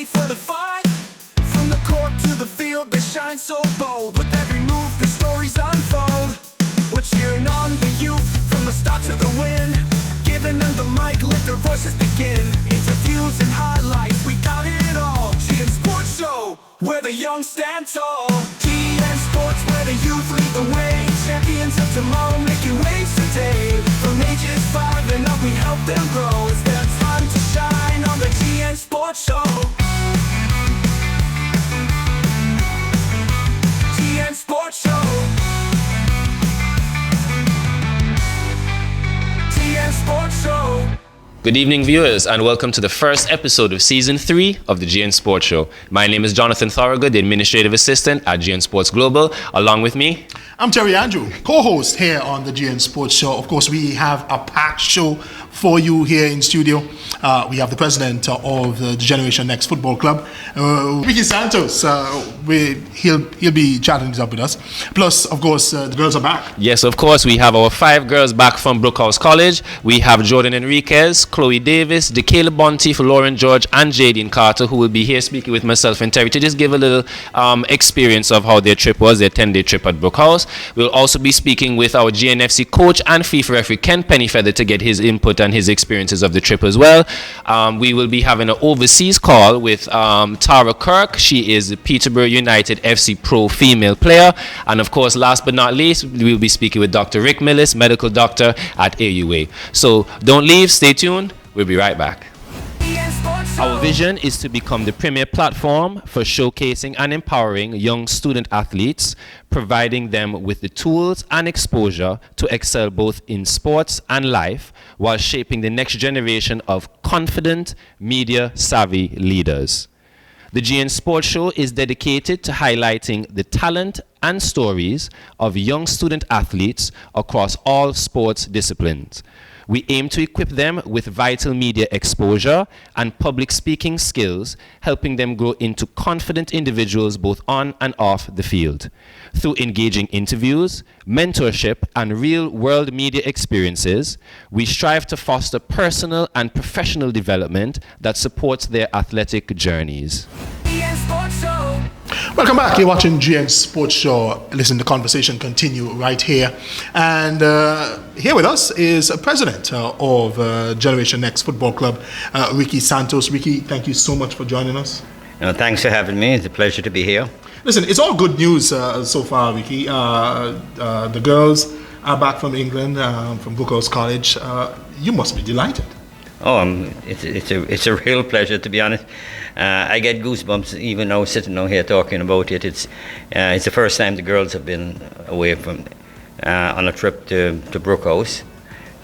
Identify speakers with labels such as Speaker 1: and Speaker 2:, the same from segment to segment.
Speaker 1: ready for the fight. From the court to the field, they shine so bold. With every move, the stories unfold. We're cheering on the youth from the start to the win. Giving them the mic, let their voices begin. Interviews and highlights, we got it all. GN Sports Show, where the young stand tall. GN Sports, where the youth lead the way. Champions of tomorrow, making waves today. From ages 5 and up, we help them grow. It's their time to shine on the GN Sports Show. GN Sports Show. GN Sports Show.
Speaker 2: Good evening, viewers, and welcome to the first episode of Season 3 of the GN Sports Show. My name is Johnathan Thoroughgood, the Administrative Assistant at GN Sports Global. Along with me,
Speaker 3: I'm Terry Andrew, co-host here on the GN Sports Show. Of course, we have a packed show for you here in studio. We have the president of the Generation Next Football Club, Ricky Santos. He'll be chatting this up with us. Plus, of course, the girls are back.
Speaker 2: Yes, of course, we have our 5 girls back from Brooke College. We have Jordan Enriquez, Chloe Davis, DeKayla Bonte, Lauren George, and Jadine Carter, who will be here speaking with myself and Terry to just give a little experience of how their trip was, their 10-day trip at Brooke House. We'll also be speaking with our GNFC coach and FIFA referee, Ken Pennyfeather, to get his input and his experiences of the trip as well. We will be having an overseas call with Tara Kirk. She is the Peterborough United FC Pro female player. And of course, last but not least, we'll be speaking with Dr. Rick Millis, medical doctor at AUA. So don't leave, stay tuned. We'll be right back. Our vision is to become the premier platform for showcasing and empowering young student athletes, providing them with the tools and exposure to excel both in sports and life, while shaping the next generation of confident, media-savvy leaders. The GN Sports Show is dedicated to highlighting the talent and stories of young student athletes across all sports disciplines. We aim to equip them with vital media exposure and public speaking skills, helping them grow into confident individuals both on and off the field. Through engaging interviews, mentorship, and real-world media experiences, we strive to foster personal and professional development that supports their athletic journeys.
Speaker 3: Welcome back. You're watching GN Sports Show. Listen, the conversation continue right here. And here with us is president of Generation Next Football Club, Ricky Santos. Ricky, thank you so much for joining us.
Speaker 4: Thanks for having me. It's a pleasure to be here.
Speaker 3: Listen, it's all good news so far, Ricky. The girls are back from England, from Brooke College. You must be delighted.
Speaker 4: It's a real pleasure, to be honest. I get goosebumps even now sitting down here talking about it. It's the first time the girls have been away from on a trip to Brooke House.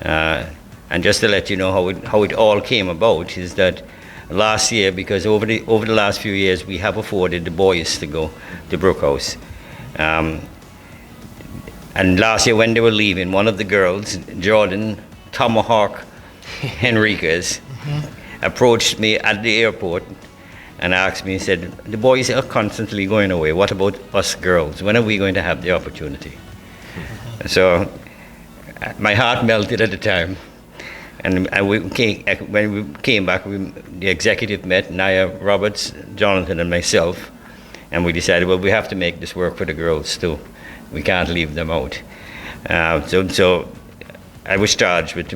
Speaker 4: And just to let you know how it all came about is that last year, because over the last few years we have afforded the boys to go to Brooke House. And last year when they were leaving, one of the girls, Jordan Tomahawk Enriquez, approached me at the airport and asked me, he said, the boys are constantly going away. What about us girls? When are we going to have the opportunity? So my heart melted at the time. And when we came back, the executive met, Nia Roberts, Johnathan, and myself, and we decided, well, we have to make this work for the girls too. We can't leave them out. So I was charged with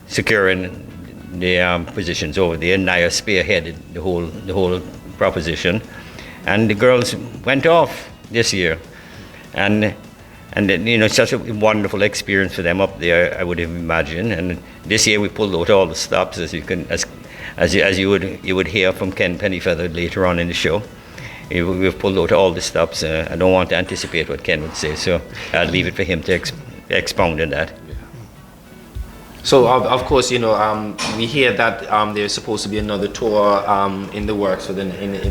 Speaker 4: securing the positions over there. Nia spearheaded the whole proposition, and the girls went off this year, and such a wonderful experience for them up there, I would have imagined. And this year we pulled out all the stops, as you would hear from Ken Pennyfeather later on in the show. We've pulled out all the stops. I don't want to anticipate what Ken would say, so I'll leave it for him to expound on that.
Speaker 2: So, of course, we hear that there's supposed to be another tour in the works in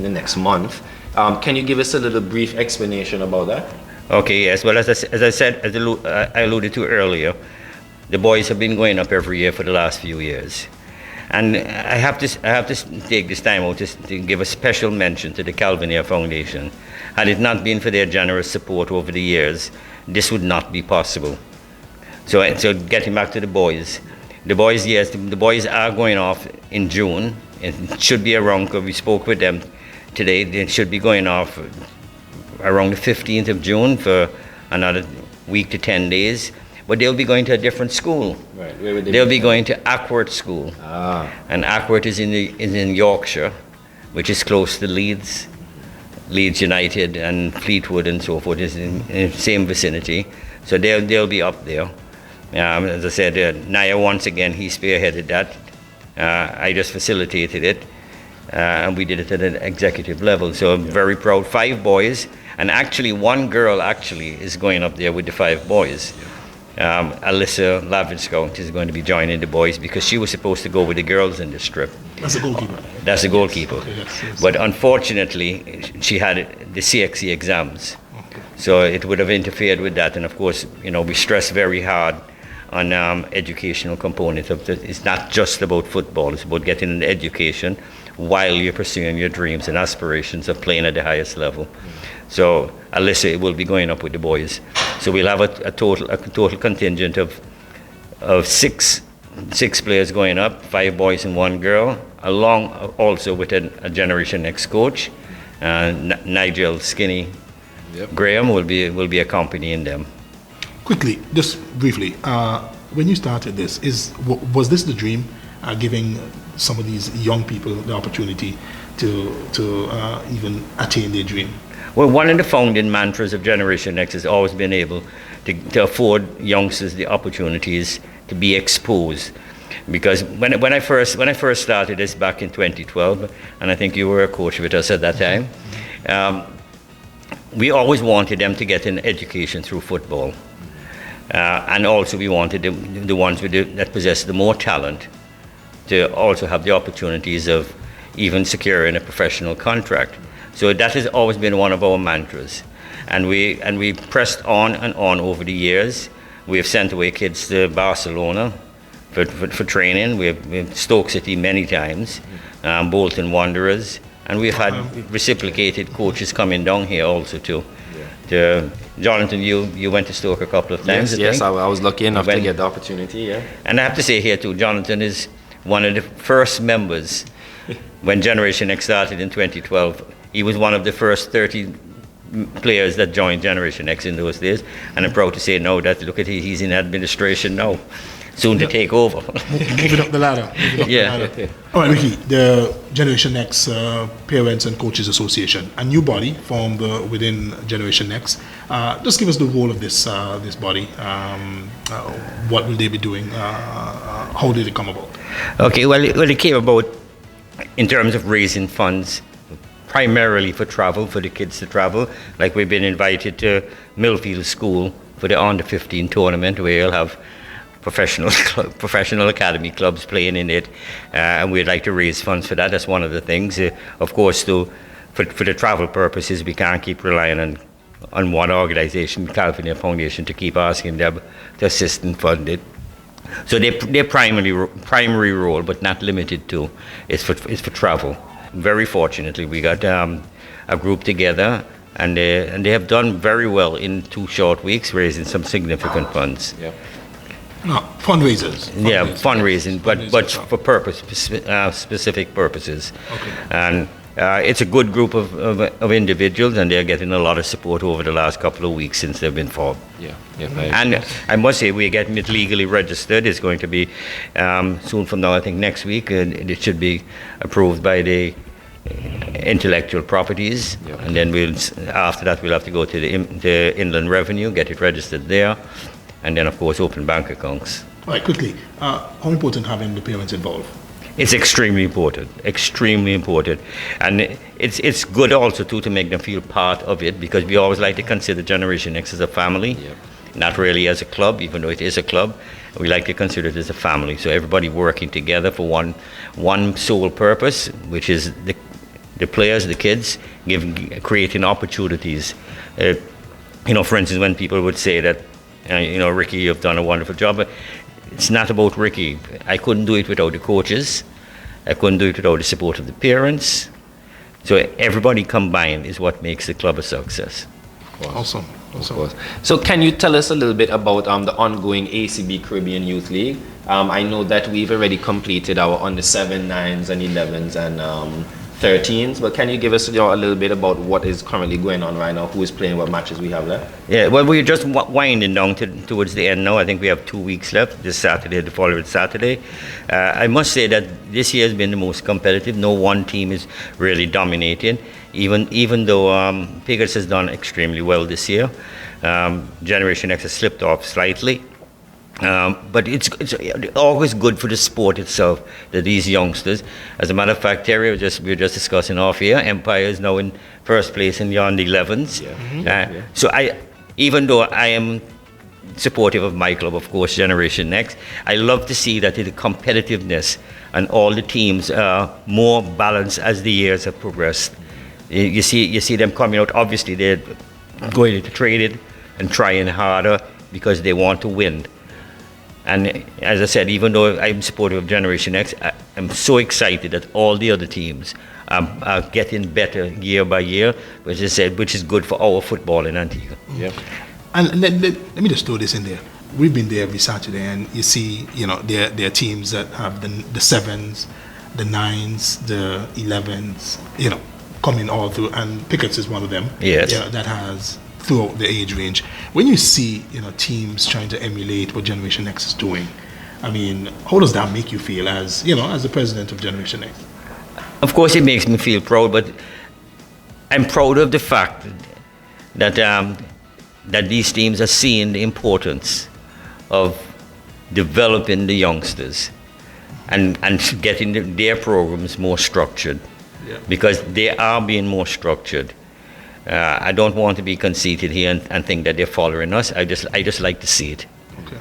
Speaker 2: the next month. Can you give us a little brief explanation about that?
Speaker 4: Okay, yes. Well, as I alluded to earlier, the boys have been going up every year for the last few years. And I have to take this time out to give a special mention to the Calvin Ayre Foundation. Had it not been for their generous support over the years, this would not be possible. So getting back to the boys, yes, the boys are going off in June it should be around, because we spoke with them today, they should be going off around the 15th of June for another week to 10 days. But they'll be going to a different school.
Speaker 2: Right. Where would they
Speaker 4: They'll be going to Ackworth School.
Speaker 2: Ah.
Speaker 4: And Ackworth is in Yorkshire, which is close to Leeds. Leeds United and Fleetwood and so forth is in the same vicinity. So they'll be up there. As I said, Naya, once again, he spearheaded that. I just facilitated it. And we did it at an executive level. So I'm very proud. 5 boys. And actually, 1 girl actually is going up there with the 5 boys. Alyssa Lavinscout is going to be joining the boys because she was supposed to go with the girls in this trip.
Speaker 3: That's a goalkeeper.
Speaker 4: That's the goalkeeper.
Speaker 3: Okay, yes.
Speaker 4: But unfortunately, she had the CXC exams.
Speaker 3: Okay.
Speaker 4: So it would have interfered with that. And of course, we stress very hard on educational component of it. It's not just about football. It's about getting an education while you're pursuing your dreams and aspirations of playing at the highest level. So Alyssa will be going up with the boys. So we'll have a total contingent of 6 players going up, 5 boys and 1 girl, along also with a Generation Next coach. Nigel Skinny Graham will be accompanying them.
Speaker 3: Quickly, just briefly, when you started this, was this the dream, giving some of these young people the opportunity to even attain their dream?
Speaker 4: Well, one of the founding mantras of Generation Next has always been able to afford youngsters the opportunities to be exposed. Because when I first started this back in 2012, and I think you were a coach with us at that time, we always wanted them to get an education through football. And also we wanted the ones that possess the more talent to also have the opportunities of even securing a professional contract. So that has always been one of our mantras. And we pressed on and on over the years. We have sent away kids to Barcelona for training. We've Stoke City many times, Bolton Wanderers, and we've had reciprocated coaches coming down here also too. Johnathan, you went to Stoke a couple of times.
Speaker 2: Yes, I was lucky enough to get the opportunity, yeah.
Speaker 4: And I have to say here too, Johnathan is one of the first members when Generation X started in 2012. He was one of the first 30 players that joined Generation X in those days. And I'm proud to say now that, look at he's in administration now, soon to take over.
Speaker 3: Moving up the ladder. All right, Ricky, the Generation X Parents and Coaches Association, a new body formed within Generation X. Just give us the role of this body. What will they be doing? How did it come about?
Speaker 4: Okay, well, it came about in terms of raising funds, primarily for travel, for the kids to travel. Like we've been invited to Millfield School for the Under 15 tournament, where you'll have professional academy clubs playing in it, and we'd like to raise funds for that. That's one of the things. Of course, for the travel purposes, we can't keep relying on one organisation, California Foundation, to keep asking them to assist and fund it. So their primary role, but not limited to, is for travel. Very fortunately, we got a group together, and they have done very well in 2 short weeks, raising some significant funds.
Speaker 2: Yeah.
Speaker 3: No, fundraisers.
Speaker 4: Yeah, fundraising, but for specific purposes.
Speaker 3: Okay.
Speaker 4: And it's a good group of individuals, and they're getting a lot of support over the last couple of weeks since they've been formed.
Speaker 2: Yeah.
Speaker 4: And I must say, we're getting it legally registered. It's going to be soon from now, I think next week, it should be approved by the intellectual properties.
Speaker 2: Yeah.
Speaker 4: And then after that, we'll have to go to the Inland Revenue, get it registered there, and then, of course, open bank accounts.
Speaker 3: All right, quickly, how important having the parents involved?
Speaker 4: It's extremely important, and it's good also to make them feel part of it, because we always like to consider Generation X as a family, not really as a club, even though it is a club. We like to consider it as a family, so everybody working together for one sole purpose, which is the players, the kids, creating opportunities. For instance, when people would say that, Ricky, you've done a wonderful job. It's not about Ricky. I couldn't do it without the coaches. I couldn't do it without the support of the parents. So everybody combined is what makes the club a success.
Speaker 3: Awesome.
Speaker 2: So can you tell us a little bit about the ongoing ACB Caribbean Youth League? I know that we've already completed our under 7, 9s, and 11s and 13s, but can you give us a little bit about what is currently going on right now? Who is playing, what matches we have left?
Speaker 4: Yeah, well, we're just winding down towards the end now. I think we have 2 weeks left, this Saturday, the following Saturday. I must say that this year has been the most competitive. No one team is really dominating, even though Pickers has done extremely well this year. Generation X has slipped off slightly. But it's always good for the sport itself that these youngsters, as a matter of fact, Terry, we were just discussing off here, Empire is now in first place in the under 11s.
Speaker 2: Yeah. Mm-hmm.
Speaker 4: So even though I am supportive of my club, of course, Generation Next, I love to see that the competitiveness and all the teams are more balanced as the years have progressed. You see them coming out. Obviously, they're going into training and trying harder because they want to win. And as I said, even though I'm supportive of Generation X, I'm so excited that all the other teams are getting better year by year, which is good for our football in Antigua.
Speaker 2: Yeah.
Speaker 3: And let me just throw this in there. We've been there every Saturday, and you see, there are teams that have the 7s, the 9s, the 11s, coming all through, and Pickett's is one of them.
Speaker 4: Yes.
Speaker 3: That has throughout the age range. When you see, teams trying to emulate what Generation X is doing, I mean, how does that make you feel as the president of Generation X?
Speaker 4: Of course, it makes me feel proud, but I'm proud of the fact that that these teams are seeing the importance of developing the youngsters and getting their programs more structured, because they are being more structured. I don't want to be conceited here and think that they're following us. I just like to see it.
Speaker 3: Okay.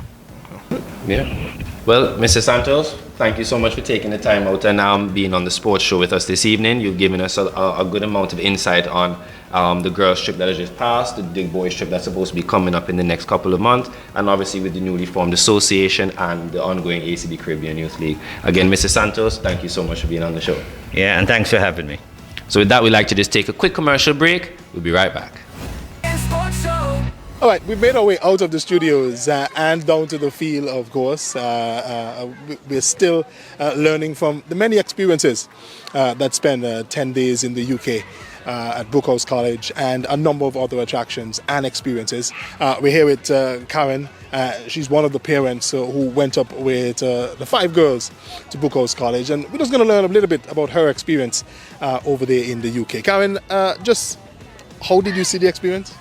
Speaker 2: Yeah. Well, Mr. Santos, thank you so much for taking the time out and being on the sports show with us this evening. You've given us a good amount of insight on the girls' trip that has just passed, the big boys' trip that's supposed to be coming up in the next couple of months, and obviously with the newly formed association and the ongoing ACB Caribbean Youth League. Again, Mr. Santos, thank you so much for being on the show.
Speaker 4: Yeah, and thanks for having me.
Speaker 2: So with that, we'd like to just take a quick commercial break. We'll be right back.
Speaker 3: All right, we've made our way out of the studios and down to the field, of course. We're still learning from the many experiences that spent 10 days in the UK at Brooke College, and a number of other attractions and experiences. We're here with Karen. She's one of the parents who went up with the 5 girls to Brooke College, and we're just going to learn a little bit about her experience over there in the UK. Karen, just how did you see the experience?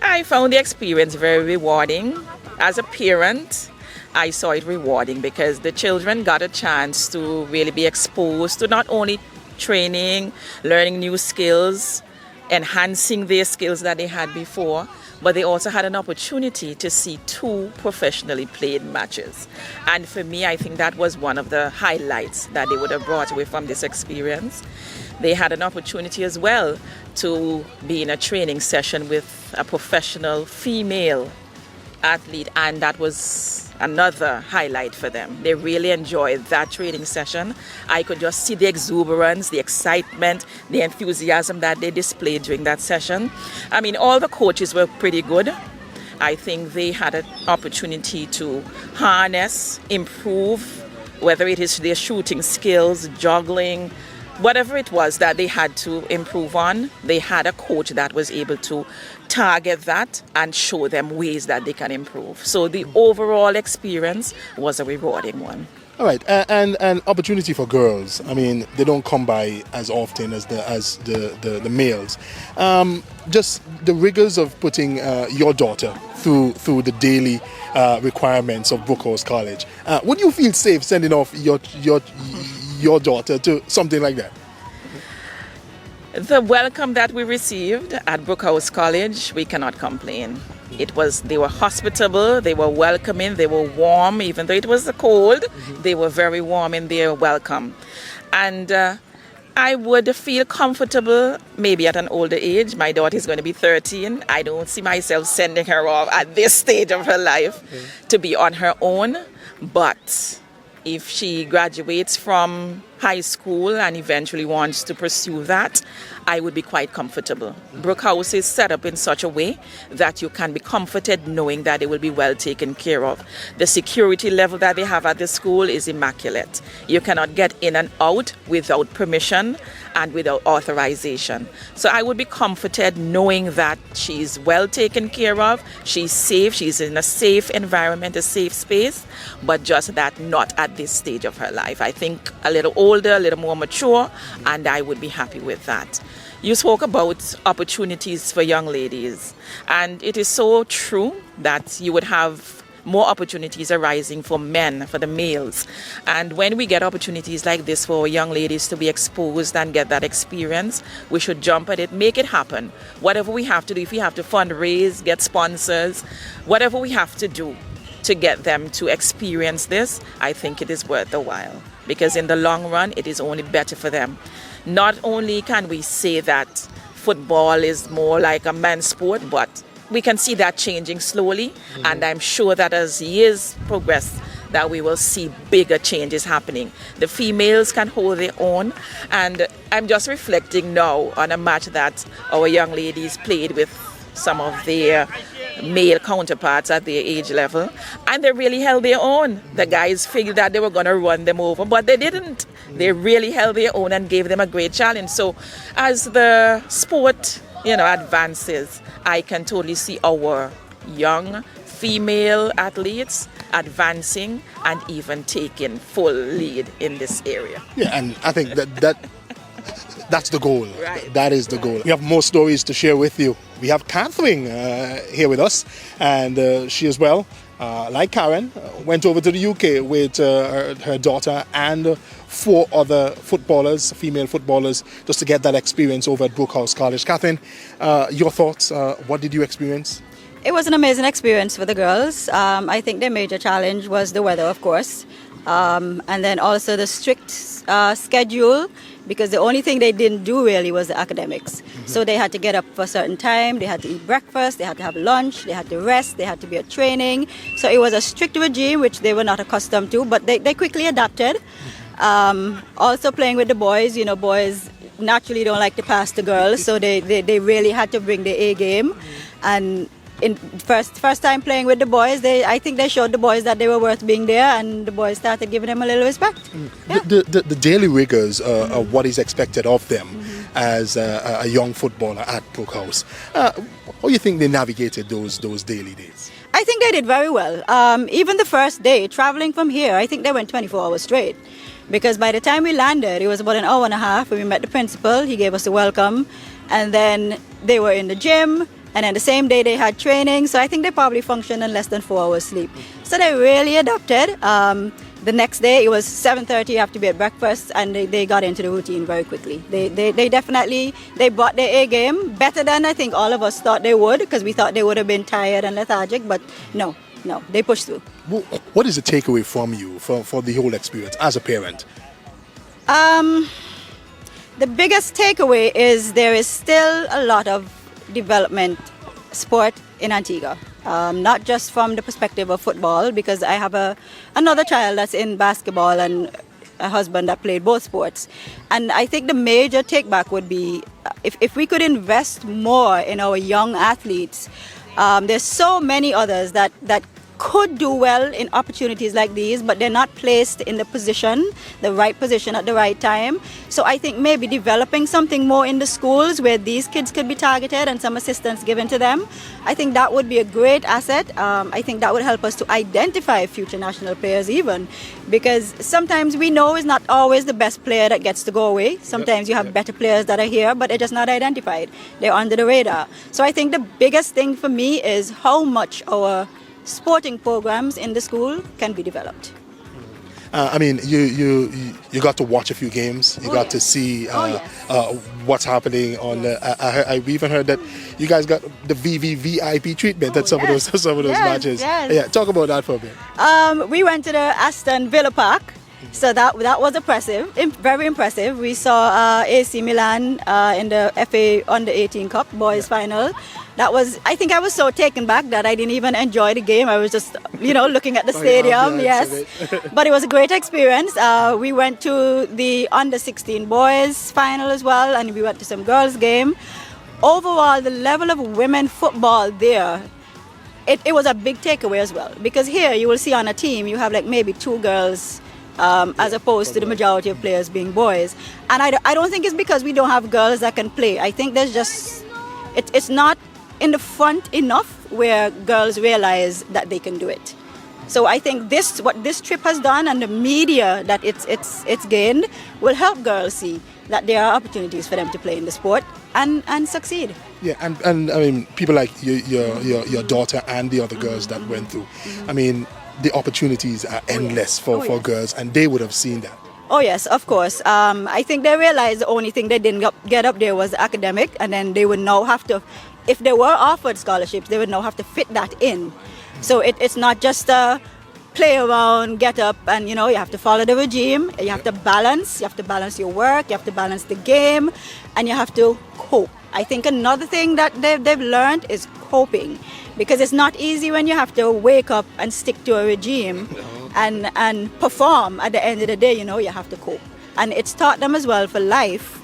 Speaker 5: I found the experience very rewarding. As a parent, I saw it rewarding because the children got a chance to really be exposed to not only training, learning new skills, enhancing their skills that they had before, but they also had an opportunity to see 2 professionally played matches. And for me, I think that was one of the highlights that they would have brought away from this experience. They had an opportunity as well to be in a training session with a professional female athlete, and that was another highlight for them. They really enjoyed that training session. I could just see the exuberance, the excitement, the enthusiasm that they displayed during that session. I mean, all the coaches were pretty good. I think they had an opportunity to harness, improve, whether it is their shooting skills, juggling, whatever it was that they had to improve on. They had a coach that was able to target that and show them ways that they can improve. So the overall experience was a rewarding one.
Speaker 3: All right, and an opportunity for girls. I mean, they don't come by as often as the males. Just the rigors of putting your daughter through the daily requirements of Brooke College. Would you feel safe sending off your daughter to something like that?
Speaker 5: The welcome that we received at Brooke College, we cannot complain. They were hospitable, they were welcoming, they were warm, even though it was cold, they were very warm in their welcome. And I would feel comfortable maybe at an older age. My daughter is going to be 13. I don't see myself sending her off at this stage of her life to be on her own. But if she graduates from high school and eventually wants to pursue that, I would be quite comfortable. Brooke House is set up in such a way that you can be comforted knowing that it will be well taken care of. The security level that they have at the school is immaculate. You cannot get in and out without permission and without authorization. So I would be comforted knowing that she's well taken care of, she's safe, she's in a safe environment, a safe space, but just that not at this stage of her life. I think a little older, a little more mature, and I would be happy with that. You spoke about opportunities for young ladies, and it is so true that you would have more opportunities arising for men, for the males. And when we get opportunities like this for young ladies to be exposed and get that experience, we should jump at it, make it happen. Whatever we have to do, if we have to fundraise, get sponsors, whatever we have to do to get them to experience this, I think it is worth the while. Because in the long run, it is only better for them. Not only can we say that football is more like a men's sport, but we can see that changing slowly. And I'm sure that as years progress, that we will see bigger changes happening. The females can hold their own. And I'm just reflecting now on a match that our young ladies played with some of their male counterparts at their age level, and they really held their own. The guys figured that they were going to run them over, but they didn't. They really held their own and gave them a great challenge. So as the sport, advances, I can totally see our young female athletes advancing and even taking full lead in this area.
Speaker 3: Yeah, and I think that's the goal.
Speaker 5: Right.
Speaker 3: That is the goal. We have more stories to share with you. We have Catherine here with us, and she as well, like Karen, went over to the UK with her daughter and 4 other footballers, female footballers, just to get that experience over at Brooke House College. Catherine, your thoughts? What did you experience?
Speaker 6: It was an amazing experience for the girls. I think their major challenge was the weather, of course, and then also the strict schedule, because the only thing they didn't do really was the academics. So they had to get up for a certain time, they had to eat breakfast, they had to have lunch, they had to rest, they had to be at training. So it was a strict regime which they were not accustomed to, but they quickly adapted. Also playing with the boys, boys naturally don't like to pass to girls, so they really had to bring the A game. And in first time playing with the boys, I think they showed the boys that they were worth being there, and the boys started giving them a little respect. Yeah.
Speaker 3: The daily rigors of what is expected of them as a young footballer at Brooke House. How do you think they navigated those daily days?
Speaker 6: I think they did very well. Even the first day, traveling from here, I think they went 24 hours straight. Because by the time we landed, it was about an hour and a half when we met the principal. He gave us a welcome. And then they were in the gym. And then the same day they had training. So I think they probably functioned in less than 4 hours sleep. So they really adapted. The next day, it was 7:30, you have to be at breakfast, and they got into the routine very quickly. They definitely brought their A game, better than I think all of us thought they would, because we thought they would have been tired and lethargic, but no, they pushed through.
Speaker 3: What is the takeaway from you for the whole experience as a parent?
Speaker 6: The biggest takeaway is there is still a lot of development sport in Antigua. Not just from the perspective of football, because I have another child that's in basketball and a husband that played both sports. And I think the major take back would be if we could invest more in our young athletes. There's so many others that could do well in opportunities like these, but they're not placed in the right position at the right time. So I think maybe developing something more in the schools where these kids could be targeted and some assistance given to them, I think that would be a great asset. I think that would help us to identify future national players even, because sometimes we know it's not always the best player that gets to go away. Sometimes you have better players that are here, but they're just not identified. They're under the radar. So I think the biggest thing for me is how much our sporting programs in the school can be developed.
Speaker 3: I mean, you got to watch a few games. You got to see what's happening on. I even heard that you guys got the VVVIP treatment at some of those matches.
Speaker 6: Yes.
Speaker 3: Yeah, talk about that for a bit.
Speaker 6: We went to the Aston Villa Park, So that was impressive, very impressive. We saw AC Milan in the FA Under 18 Cup Boys Final. I think I was so taken back that I didn't even enjoy the game. I was just, looking at the stadium. Yes, but it was a great experience. We went to the Under 16 Boys Final as well, and we went to some girls game. Overall, the level of women football there, it was a big takeaway as well. Because here you will see on a team, you have like maybe 2 girls as opposed to the majority of players being boys. And I don't think it's because we don't have girls that can play. I think there's just, it's not in the front enough where girls realize that they can do it. So I think what this trip has done and the media that it's gained will help girls see that there are opportunities for them to play in the sport and succeed.
Speaker 3: Yeah, and I mean, people like your daughter and the other girls that went through, I mean, the opportunities are endless for girls, and they would have seen that.
Speaker 6: Oh yes, of course. I think they realized the only thing they didn't get up there was the academic, and then they would now have to, if they were offered scholarships, they would now have to fit that in. So it's not just a play around, get up, and you have to follow the regime. You have to balance. You have to balance your work. You have to balance the game, and you have to cope. I think another thing that they've learned is coping, because it's not easy when you have to wake up and stick to a regime and perform. At the end of the day, you have to cope, and it's taught them as well for life.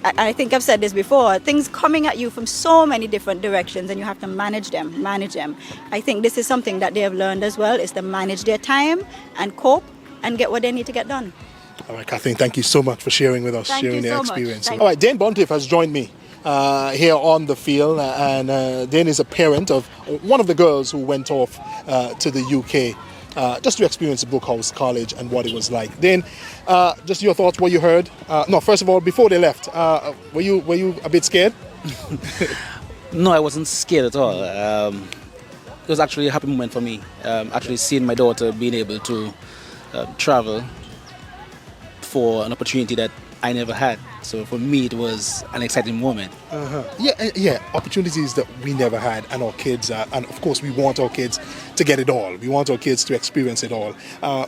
Speaker 6: I think I've said this before, things coming at you from so many different directions, and you have to manage them. I think this is something that they have learned as well, is to manage their time and cope and get what they need to get done.
Speaker 3: All right, Kathleen, thank you so much for sharing with us, sharing your experience.
Speaker 6: All
Speaker 3: right, Dane Bontiff has joined me here on the field, and Dane is a parent of one of the girls who went off to the UK just to experience Brooke College and what it was like. Dane, just your thoughts, what you heard. No, first of all, before they left, were you a bit scared?
Speaker 7: No, I wasn't scared at all. It was actually a happy moment for me, actually seeing my daughter being able to travel for an opportunity that I never had. So for me, it was an exciting moment.
Speaker 3: Yeah, opportunities that we never had, and our kids, and of course we want our kids to get it all. We want our kids to experience it all.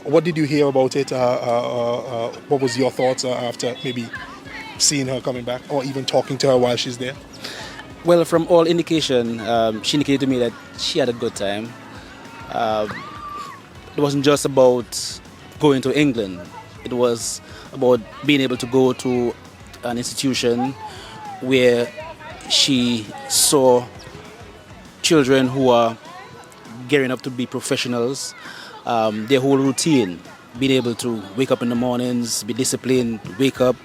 Speaker 3: What did you hear about it? What was your thoughts after maybe seeing her coming back, or even talking to her while she's there?
Speaker 7: Well, from all indication, she indicated to me that she had a good time. It wasn't just about going to England. It was about being able to go to an institution where she saw children who are gearing up to be professionals, their whole routine, being able to wake up in the mornings, be disciplined, wake up,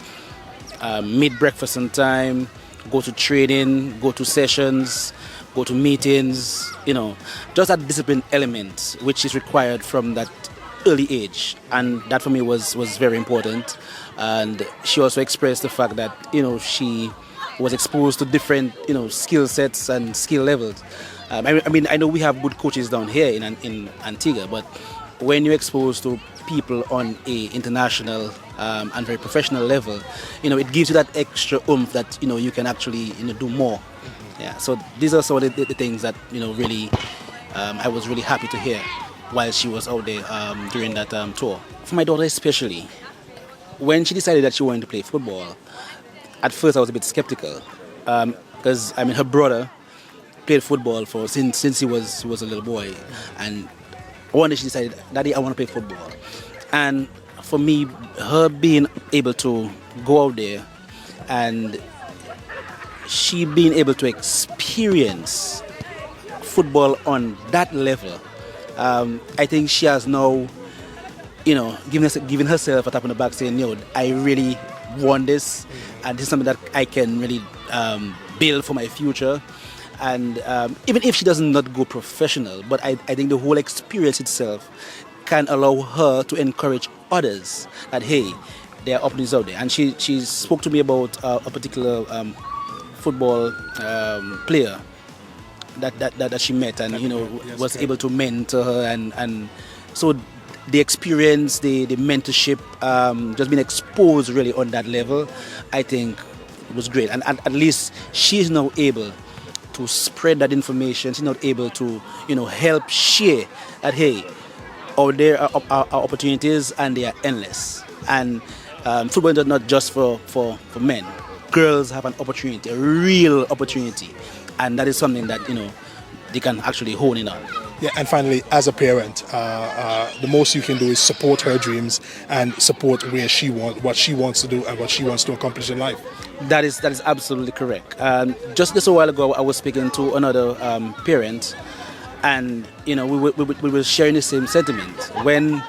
Speaker 7: meet breakfast on time, go to training, go to sessions, go to meetings, just that discipline element which is required from that early age, and that for me was very important. And she also expressed the fact that she was exposed to different skill sets and skill levels. I mean, I know we have good coaches down here in Antigua, but when you're exposed to people on a international and very professional level, it gives you that extra oomph that you can actually do more. Yeah. So these are some of the things that really I was really happy to hear while she was out there during that tour. For my daughter especially, when she decided that she wanted to play football, at first I was a bit skeptical because her brother played football since he was a little boy, and one day she decided, "Daddy, I want to play football." And for me, her being able to go out there and she being able to experience football on that level, I think she has now, given herself a tap on the back, saying, I really want this, and this is something that I can really build for my future. And even if she does not go professional, but I think the whole experience itself can allow her to encourage others that, hey, there are opportunities out there. And she spoke to me about a particular football player that she met, and was able to mentor her, and so the experience, the mentorship, just being exposed really on that level, I think was great. And at least she's now able to spread that information. She's not able to help share that, hey, out there are opportunities, and they are endless. And football is not just for men. Girls have an opportunity, a real opportunity, and that is something that they can actually hone in on.
Speaker 3: Yeah, and finally, as a parent, the most you can do is support her dreams and support what she wants to do and what she wants to accomplish in life.
Speaker 7: That is absolutely correct. Just a while ago, I was speaking to another parent, and we were sharing the same sentiment. When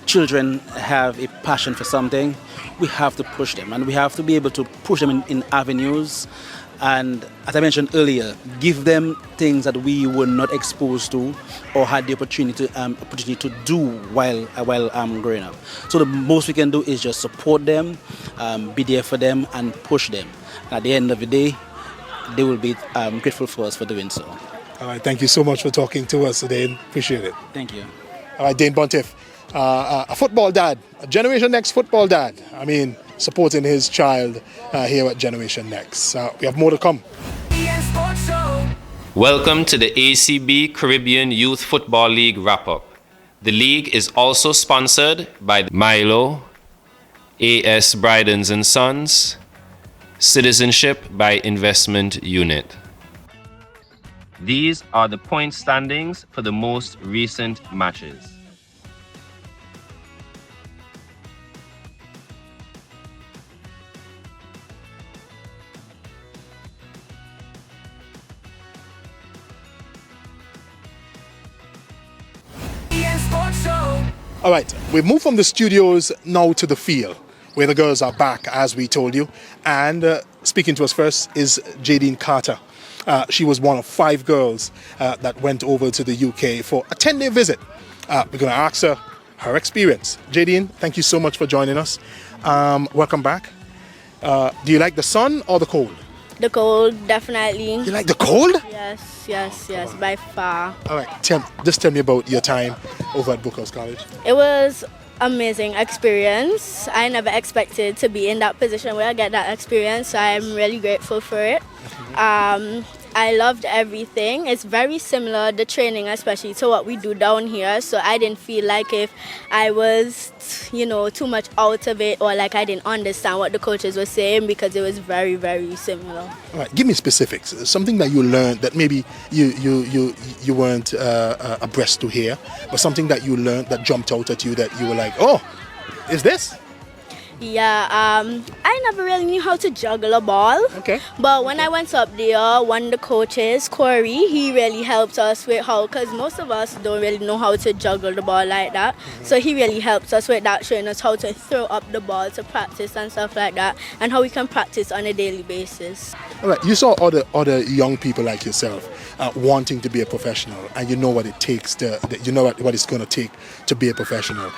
Speaker 7: children have a passion for something, we have to push them, and we have to be able to push them in avenues. And as I mentioned earlier, give them things that we were not exposed to or had the opportunity to do while growing up. So the most we can do is just support them, be there for them, and push them. And at the end of the day, they will be grateful for us for doing so.
Speaker 3: All right, thank you so much for talking to us today. Appreciate it.
Speaker 7: Thank you.
Speaker 3: All right, Dane Bontiff, a football dad, a Generation Next football dad. Supporting his child here at Generation Next. We have more to come.
Speaker 2: Welcome to the ACB Caribbean Youth Football League wrap-up. The league is also sponsored by Milo, A.S. Brydens and Sons, Citizenship by Investment Unit. These are the point standings for the most recent matches.
Speaker 3: All right, we've moved from the studios now to the field, where the girls are back, as we told you. And speaking to us first is Jadine Carter. She was one of 5 girls that went over to the UK for a 10-day visit. We're going to ask her experience. Jadine, thank you so much for joining us. Welcome back. Do you like the sun or the cold?
Speaker 8: The cold, definitely.
Speaker 3: You like the cold?
Speaker 8: Yes, by far.
Speaker 3: All right, just tell me about your time over at Brooke College.
Speaker 8: It was amazing experience. I never expected to be in that position where I get that experience, so I'm really grateful for it. I loved everything. It's very similar, the training especially, to what we do down here, so I didn't feel like if I was, too much out of it or like I didn't understand what the coaches were saying, because it was very, very similar.
Speaker 3: All right, give me specifics. Something that you learned that maybe you weren't abreast to hear, but something that you learned that jumped out at you that you were like, oh, is this?
Speaker 8: Yeah, I never really knew how to juggle a ball.
Speaker 3: Okay.
Speaker 8: But when I went up there, one of the coaches, Corey, he really helped us with how, because most of us don't really know how to juggle the ball like that. So he really helped us with that, showing us how to throw up the ball to practice and stuff like that, and how we can practice on a daily basis.
Speaker 3: All right, you saw other young people like yourself wanting to be a professional, and you know what it takes what it's going to take to be a professional.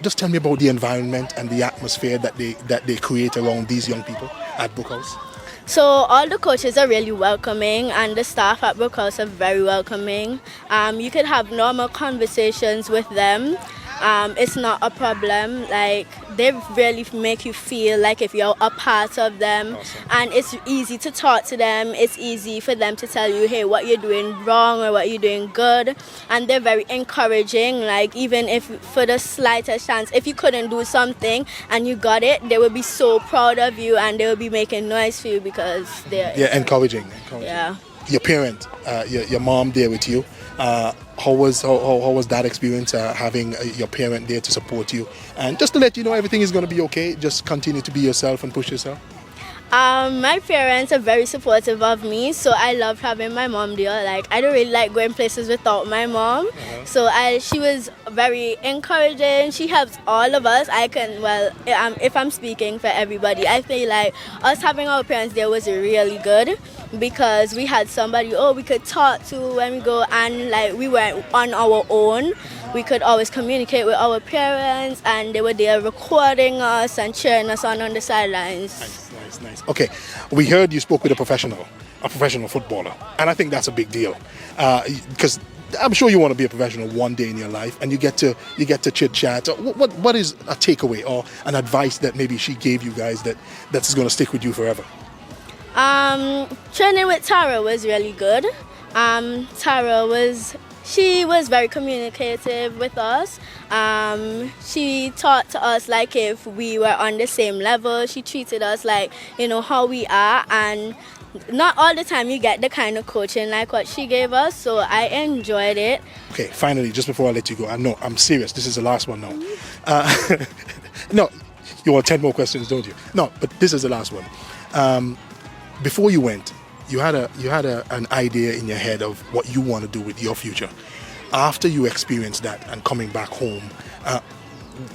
Speaker 3: Just tell me about the environment and the atmosphere that they create around these young people at Brooke House.
Speaker 8: So all the coaches are really welcoming, and the staff at Brooke House are very welcoming. You could have normal conversations with them. It's not a problem. Like, they really make you feel like if you're a part of them.
Speaker 3: Awesome.
Speaker 8: And it's easy to talk to them. It's easy for them to tell you, hey, what you're doing wrong or what you're doing good. And they're very encouraging. Like, even if for the slightest chance, if you couldn't do something and you got it, they would be so proud of you, and they will be making noise for you because they're
Speaker 3: encouraging.
Speaker 8: Yeah.
Speaker 3: Your parent, your mom there with you. How was that experience, having your parent there to support you? And just to let you know everything is going to be okay, just continue to be yourself and push yourself.
Speaker 8: My parents are very supportive of me, so I love having my mom there. Like, I don't really like going places without my mom. So she was very encouraging. She helps all of us. If I'm speaking for everybody, I feel like us having our parents there was really good, because we had somebody we could talk to when we go, and like we weren't on our own. We could always communicate with our parents, and they were there recording us and cheering us on the sidelines.
Speaker 3: Nice. Okay, we heard you spoke with a professional footballer, and I think that's a big deal, because I'm sure you want to be a professional one day in your life, and you get to chit chat. What is a takeaway or an advice that maybe she gave you guys that's going to stick with you forever?
Speaker 8: Training with Tara was really good. she was very communicative with us. She taught to us like if we were on the same level. She treated us like, how we are, and not all the time you get the kind of coaching like what she gave us, so I enjoyed it.
Speaker 3: Okay, finally, just before I let you go, I'm serious. This is the last one now. No, you want 10 more questions, don't you? No, but this is the last one. Before you went, you had an idea in your head of what you want to do with your future. After you experienced that and coming back home,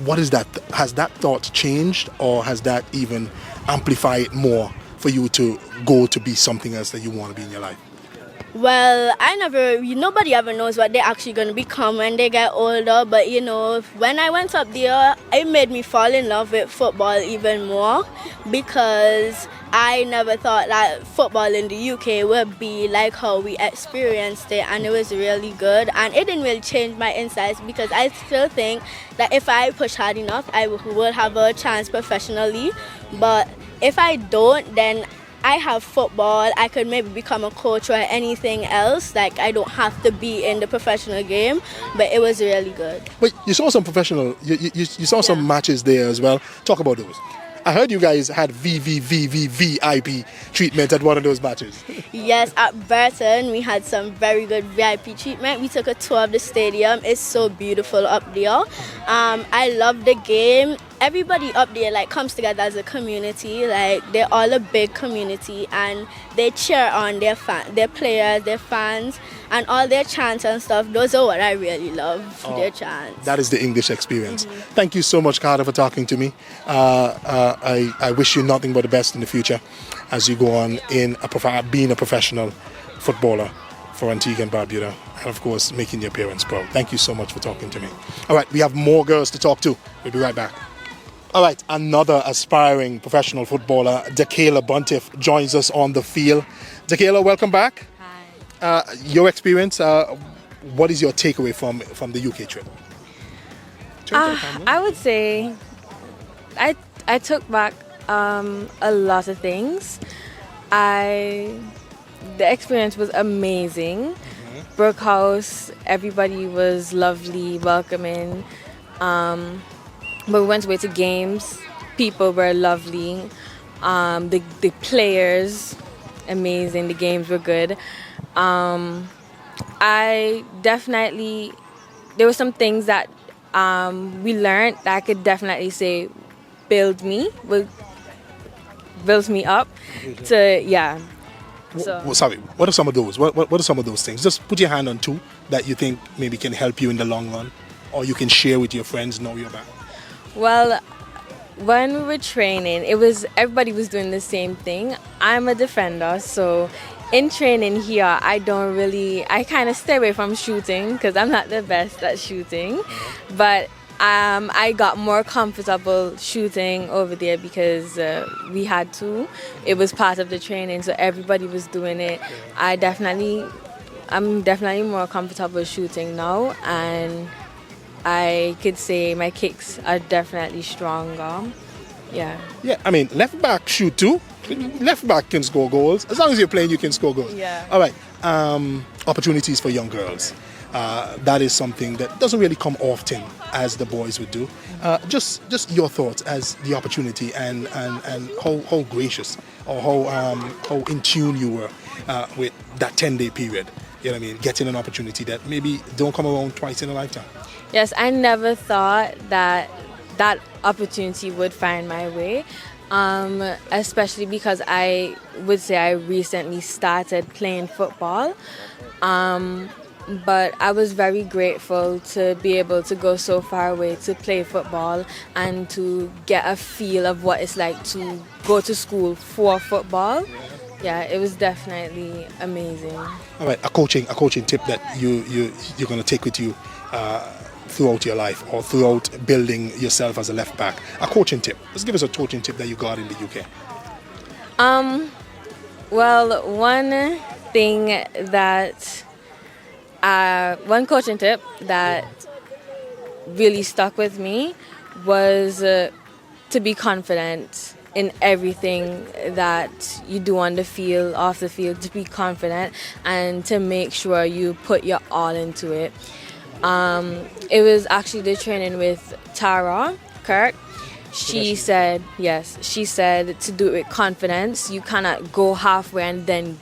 Speaker 3: what is that? Has that thought changed, or has that even amplified more for you to go to be something else that you want to be in your life?
Speaker 8: Well, nobody ever knows what they're actually going to become when they get older, but when I went up there, it made me fall in love with football even more, because I never thought that football in the UK would be like how we experienced it, and it was really good, and it didn't really change my insights, because I still think that if I push hard enough, I will have a chance professionally, but if I don't, then I have football. I could maybe become a coach or anything else. Like, I don't have to be in the professional game, but it was really good.
Speaker 3: But you saw some professional, you saw some matches there as well. Talk about those. I heard you guys had VIP treatment at one of those matches.
Speaker 8: Yes, at Burton we had some very good VIP treatment. We took a tour of the stadium. It's so beautiful up there. I love the game. Everybody up there comes together as a community. They're all a big community, and they cheer on their players, their fans, and all their chants and stuff. Those are what I really love, their chants.
Speaker 3: That is the English experience. Thank you so much, Carter, for talking to me. I wish you nothing but the best in the future as you go on in being a professional footballer for Antigua and Barbuda, and of course making your parents proud. Thank you so much for talking to me. All right, we have more girls to talk to. We'll be right back. All right, another aspiring professional footballer, Dakayla Buntiff, joins us on the field. Dakayla, welcome back.
Speaker 9: Hi.
Speaker 3: Your experience, what is your takeaway from the UK trip?
Speaker 9: I would say I took back a lot of things. The experience was amazing. Brooke House, everybody was lovely, welcoming. But we went away to games. People were lovely. The players, amazing. The games were good. There were some things that we learned that I could definitely say built me up to.
Speaker 3: Sorry, what are some of those? What are some of those things? Just put your hand on two that you think maybe can help you in the long run, or you can share with your friends now you're back.
Speaker 9: Well, when we were training, everybody was doing the same thing. I'm a defender, so in training here, I kind of stay away from shooting because I'm not the best at shooting. But I got more comfortable shooting over there because we had to. It was part of the training, so everybody was doing it. I'm definitely more comfortable shooting now, and I could say my kicks are definitely stronger. Yeah. Yeah,
Speaker 3: I mean, left back shoot too. Left back can score goals. As long as you're playing, you can score goals.
Speaker 9: Yeah.
Speaker 3: All right. Opportunities for young girls. That is something that doesn't really come often as the boys would do. Just your thoughts as the opportunity and how gracious or how in tune you were with that 10-day period. You know what I mean? Getting an opportunity that maybe don't come around twice in a lifetime.
Speaker 9: Yes, I never thought that opportunity would find my way, especially because I would say I recently started playing football. But I was very grateful to be able to go so far away to play football and to get a feel of what it's like to go to school for football. Yeah, it was definitely amazing.
Speaker 3: All right, a coaching tip that you're going to take with you throughout your life or throughout building yourself as a left back. A coaching tip. Let's give us a coaching tip that you got in the UK.
Speaker 9: Well, one coaching tip that really stuck with me was to be confident in everything that you do on the field, off the field, to be confident and to make sure you put your all into it. It was actually the training with Tara Kirk. She said to do it with confidence. You cannot go halfway and then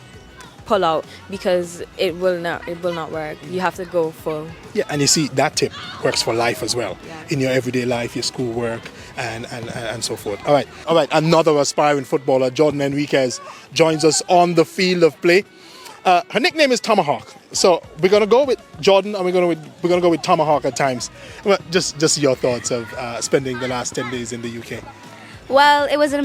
Speaker 9: pull out, because it will not work. You have to go full.
Speaker 3: Yeah, and you see that tip works for life as well. Yeah. In your everyday life, your schoolwork, and so forth. All right. Another aspiring footballer, Jordan Enriquez, joins us on the field of play. Her nickname is Tomahawk. So we're gonna go with Jordan, and we're gonna go with Tomahawk at times. Well, just your thoughts of spending the last 10 days in the UK.
Speaker 10: Well, it was an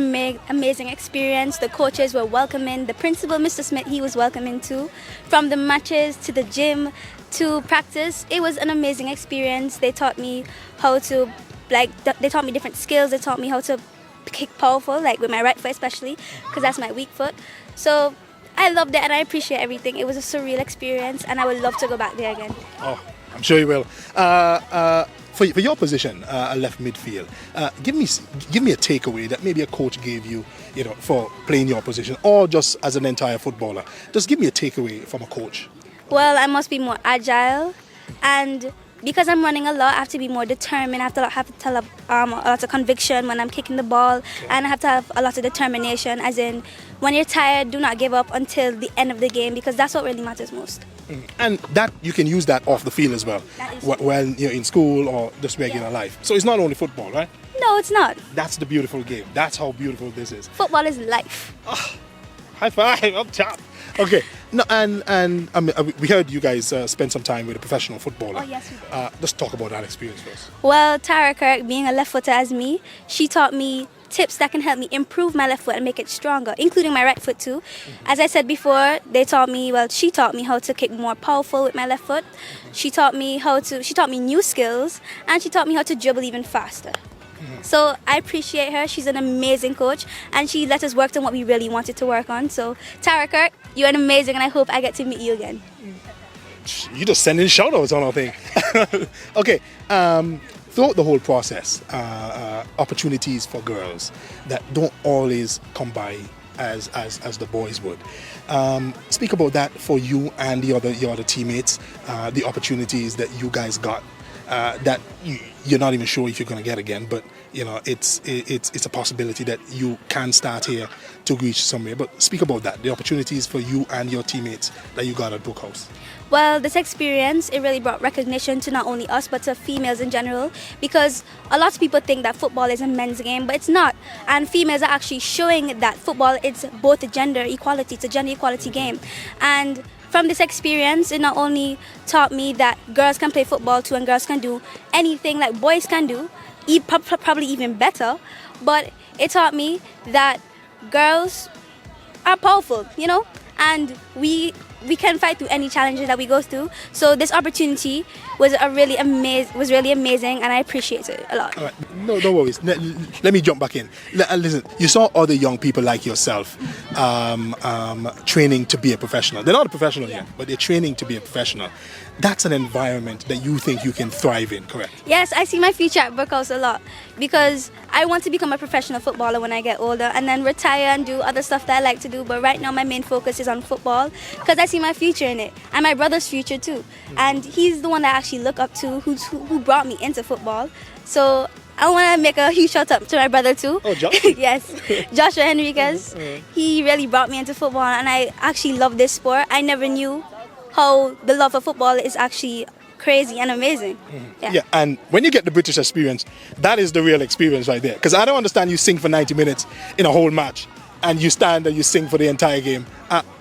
Speaker 10: amazing experience. The coaches were welcoming. The principal, Mr. Smith, he was welcoming too. From the matches to the gym to practice, it was an amazing experience. They taught me how to, they taught me different skills. They taught me how to kick powerful, like with my right foot especially, because that's my weak foot. So I loved it and I appreciate everything. It was a surreal experience and I would love to go back there again.
Speaker 3: Oh, I'm sure you will. For your position, a left midfield, give me a takeaway that maybe a coach gave you, for playing your position, or just as an entire footballer. Just give me a takeaway from a coach.
Speaker 10: Well, I must be more agile, and because I'm running a lot, I have to be more determined. I have to have a lot of conviction when I'm kicking the ball, and I have to have a lot of determination, as in, when you're tired, do not give up until the end of the game, because that's what really matters most.
Speaker 3: And that you can use that off the field as well, when you're in school or just regular life. So it's not only football, right?
Speaker 10: No, it's not.
Speaker 3: That's the beautiful game. That's how beautiful this is.
Speaker 10: Football is life.
Speaker 3: Oh, high five up top. Okay, no, and I mean, we heard you guys spend some time with a professional footballer.
Speaker 10: Oh yes, we did.
Speaker 3: Let's talk about that experience first.
Speaker 10: Well, Tara Kirk, being a left footer as me, she taught me tips that can help me improve my left foot and make it stronger, including my right foot too. As I said before, she taught me how to kick more powerful with my left foot. She taught me new skills, and she taught me how to dribble even faster. So I appreciate her. She's an amazing coach, and she let us work on what we really wanted to work on. So Tara Kirk, you're amazing, and I hope I get to meet you again.
Speaker 3: You just sending shout outs on our thing. Okay, throughout the whole process, opportunities for girls that don't always come by as the boys would. Speak about that for you and your other teammates, the opportunities that you guys got that you're not even sure if you're going to get again, but it's a possibility that you can start here to reach somewhere. But speak about that, the opportunities for you and your teammates that you got at Brooke House.
Speaker 10: Well, this experience, it really brought recognition to not only us, but to females in general, because a lot of people think that football is a men's game, but it's not. And females are actually showing that football is both a gender equality, it's a gender equality game. And from this experience, it not only taught me that girls can play football too, and girls can do anything like boys can do, probably even better, but it taught me that girls are powerful, and we can fight through any challenges that we go through. So this opportunity was really amazing, and I appreciate it a lot.
Speaker 3: All right. No worries. Let me jump back in. Listen, you saw other young people like yourself training to be a professional. They're not a professional yet, but they're training to be a professional. That's an environment that you think you can thrive in, correct?
Speaker 10: Yes, I see my future at Brooke House a lot, because I want to become a professional footballer when I get older, and then retire and do other stuff that I like to do. But right now my main focus is on football, because I see my future in it, and my brother's future too. And he's the one that I actually look up to, who brought me into football. So I want to make a huge shout out to my brother too.
Speaker 3: Oh, Josh?
Speaker 10: Yes, Joshua Enriquez. He really brought me into football, and I actually love this sport. I never knew how the love for football is actually crazy and amazing.
Speaker 3: Yeah, and when you get the British experience, that is the real experience right there. Because I don't understand you sing for 90 minutes in a whole match, and you stand and you sing for the entire game.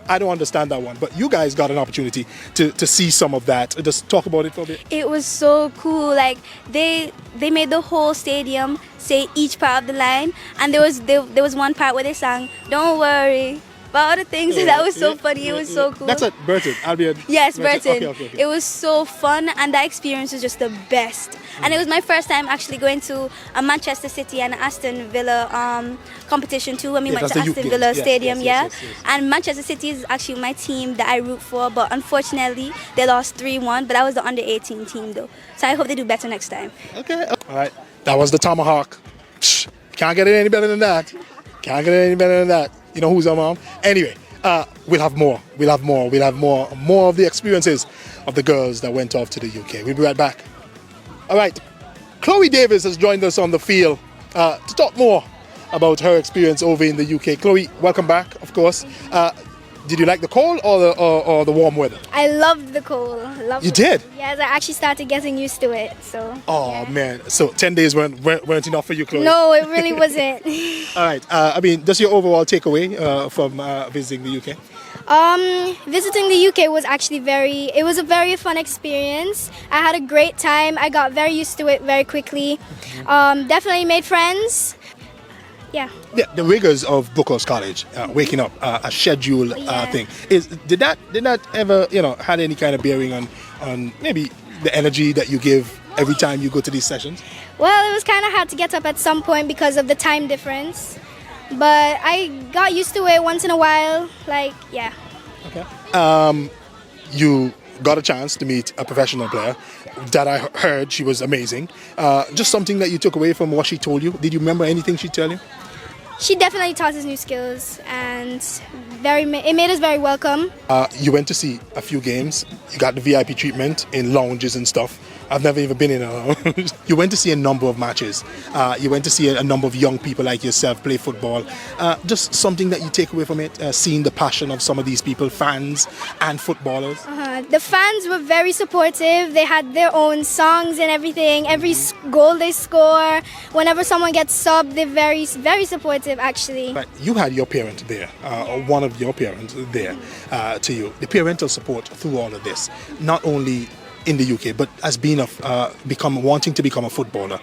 Speaker 3: I don't understand that one. But you guys got an opportunity to see some of that. Just talk about it for a bit.
Speaker 10: It was so cool. Like they made the whole stadium say each part of the line, and there was one part where they sang "Don't worry about the things." That was so funny. It was so cool.
Speaker 3: That's at Burton, Albion.
Speaker 10: Yes, Burton.
Speaker 3: Okay.
Speaker 10: It was so fun, and that experience was just the best. And it was my first time actually going to a Manchester City and Aston Villa competition too. When we went to Aston Villa Stadium, yes. And Manchester City is actually my team that I root for, but unfortunately they lost 3-1. But that was the under-18 team though, so I hope they do better next time.
Speaker 3: Okay. All right. That was the Tomahawk. Can't get it any better than that. Can't get any better than that. You know who's our mom? Anyway, we'll have more. We'll have more of the experiences of the girls that went off to the UK. We'll be right back. All right. Chloe Davis has joined us on the field to talk more about her experience over in the UK. Chloe, welcome back, of course. Did you like the cold or the warm weather?
Speaker 10: I loved the cold.
Speaker 3: You did?
Speaker 10: Yes, I actually started getting used to it. So.
Speaker 3: Oh
Speaker 10: yeah.
Speaker 3: man, so 10 days weren't enough for you, Chloe?
Speaker 10: No, it really wasn't.
Speaker 3: All right. I mean, just your overall takeaway from visiting the UK?
Speaker 10: Visiting the UK was actually it was a very fun experience. I had a great time. I got very used to it very quickly. Definitely made friends. Yeah.
Speaker 3: The rigors of Brooke College, waking up, a schedule thing. Did that ever, had any kind of bearing on maybe the energy that you give every time you go to these sessions?
Speaker 10: Well, it was kind of hard to get up at some point because of the time difference. But I got used to it once in a while. Yeah.
Speaker 3: Okay. You got a chance to meet a professional player that I heard she was amazing. Just something that you took away from what she told you. Did you remember anything she told you?
Speaker 10: She definitely taught us new skills, and it made us very welcome.
Speaker 3: You went to see a few games. You got the VIP treatment in lounges and stuff. I've never even been in a lounge. You went to see a number of matches. You went to see a number of young people like yourself play football. Just something that you take away from it, seeing the passion of some of these people, fans and footballers.
Speaker 10: The fans were very supportive. They had their own songs and everything. Every goal they score, whenever someone gets subbed, they're very, very supportive actually.
Speaker 3: But you had your parent there, or one of your parents there to you. The parental support through all of this, not only in the UK, but as being wanting to become a footballer,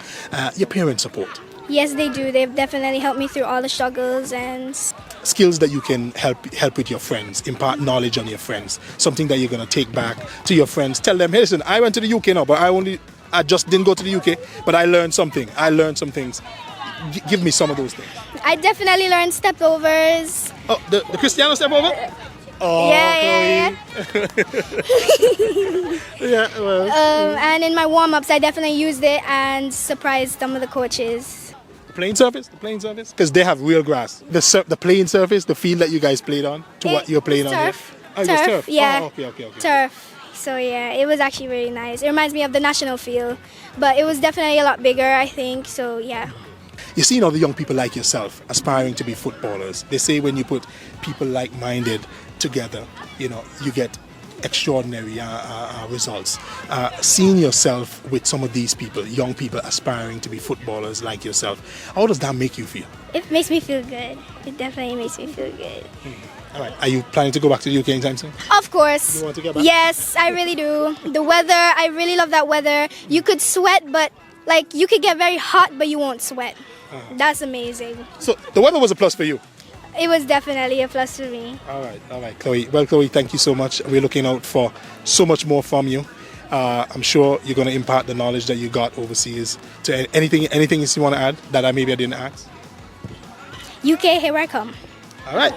Speaker 3: your parents support.
Speaker 10: Yes, they do. They've definitely helped me through all the struggles and
Speaker 3: skills that you can help with your friends, impart knowledge on your friends, something that you're going to take back to your friends. Tell them, hey, listen, I went to the UK now, but I just didn't go to the UK, but I learned something. I learned some things. Give me some of those things.
Speaker 10: I definitely learned stepovers.
Speaker 3: Oh, the Cristiano step over? Oh,
Speaker 10: yeah.
Speaker 3: Yeah, well.
Speaker 10: And in my warm-ups, I definitely used it and surprised some of the coaches.
Speaker 3: The playing surface? Because they have real grass. The playing surface, the field that you guys played on, what you're playing on there? Oh, it was turf?
Speaker 10: Yeah.
Speaker 3: Oh, okay.
Speaker 10: Turf. So yeah, it was actually really nice. It reminds me of the national field, but it was definitely a lot bigger, I think, so yeah.
Speaker 3: You see the young people like yourself aspiring to be footballers. They say when you put people like-minded together, you get extraordinary results. Seeing yourself with some of these people, young people aspiring to be footballers like yourself, how does that make you feel?
Speaker 10: It makes me feel good. It definitely makes me feel good.
Speaker 3: All right. Are you planning to go back to the UK anytime soon?
Speaker 10: Of course.
Speaker 3: You want to get back?
Speaker 10: Yes, I really do. The weather, I really love that weather. You could sweat, but you could get very hot, but you won't sweat. That's amazing.
Speaker 3: So the weather was a plus for you?
Speaker 10: It was definitely a plus for me.
Speaker 3: All right, Chloe. Well, Chloe, thank you so much. We're looking out for so much more from you. I'm sure you're going to impart the knowledge that you got overseas to anything you want to add that maybe I didn't ask?
Speaker 10: UK, here I come.
Speaker 3: All right.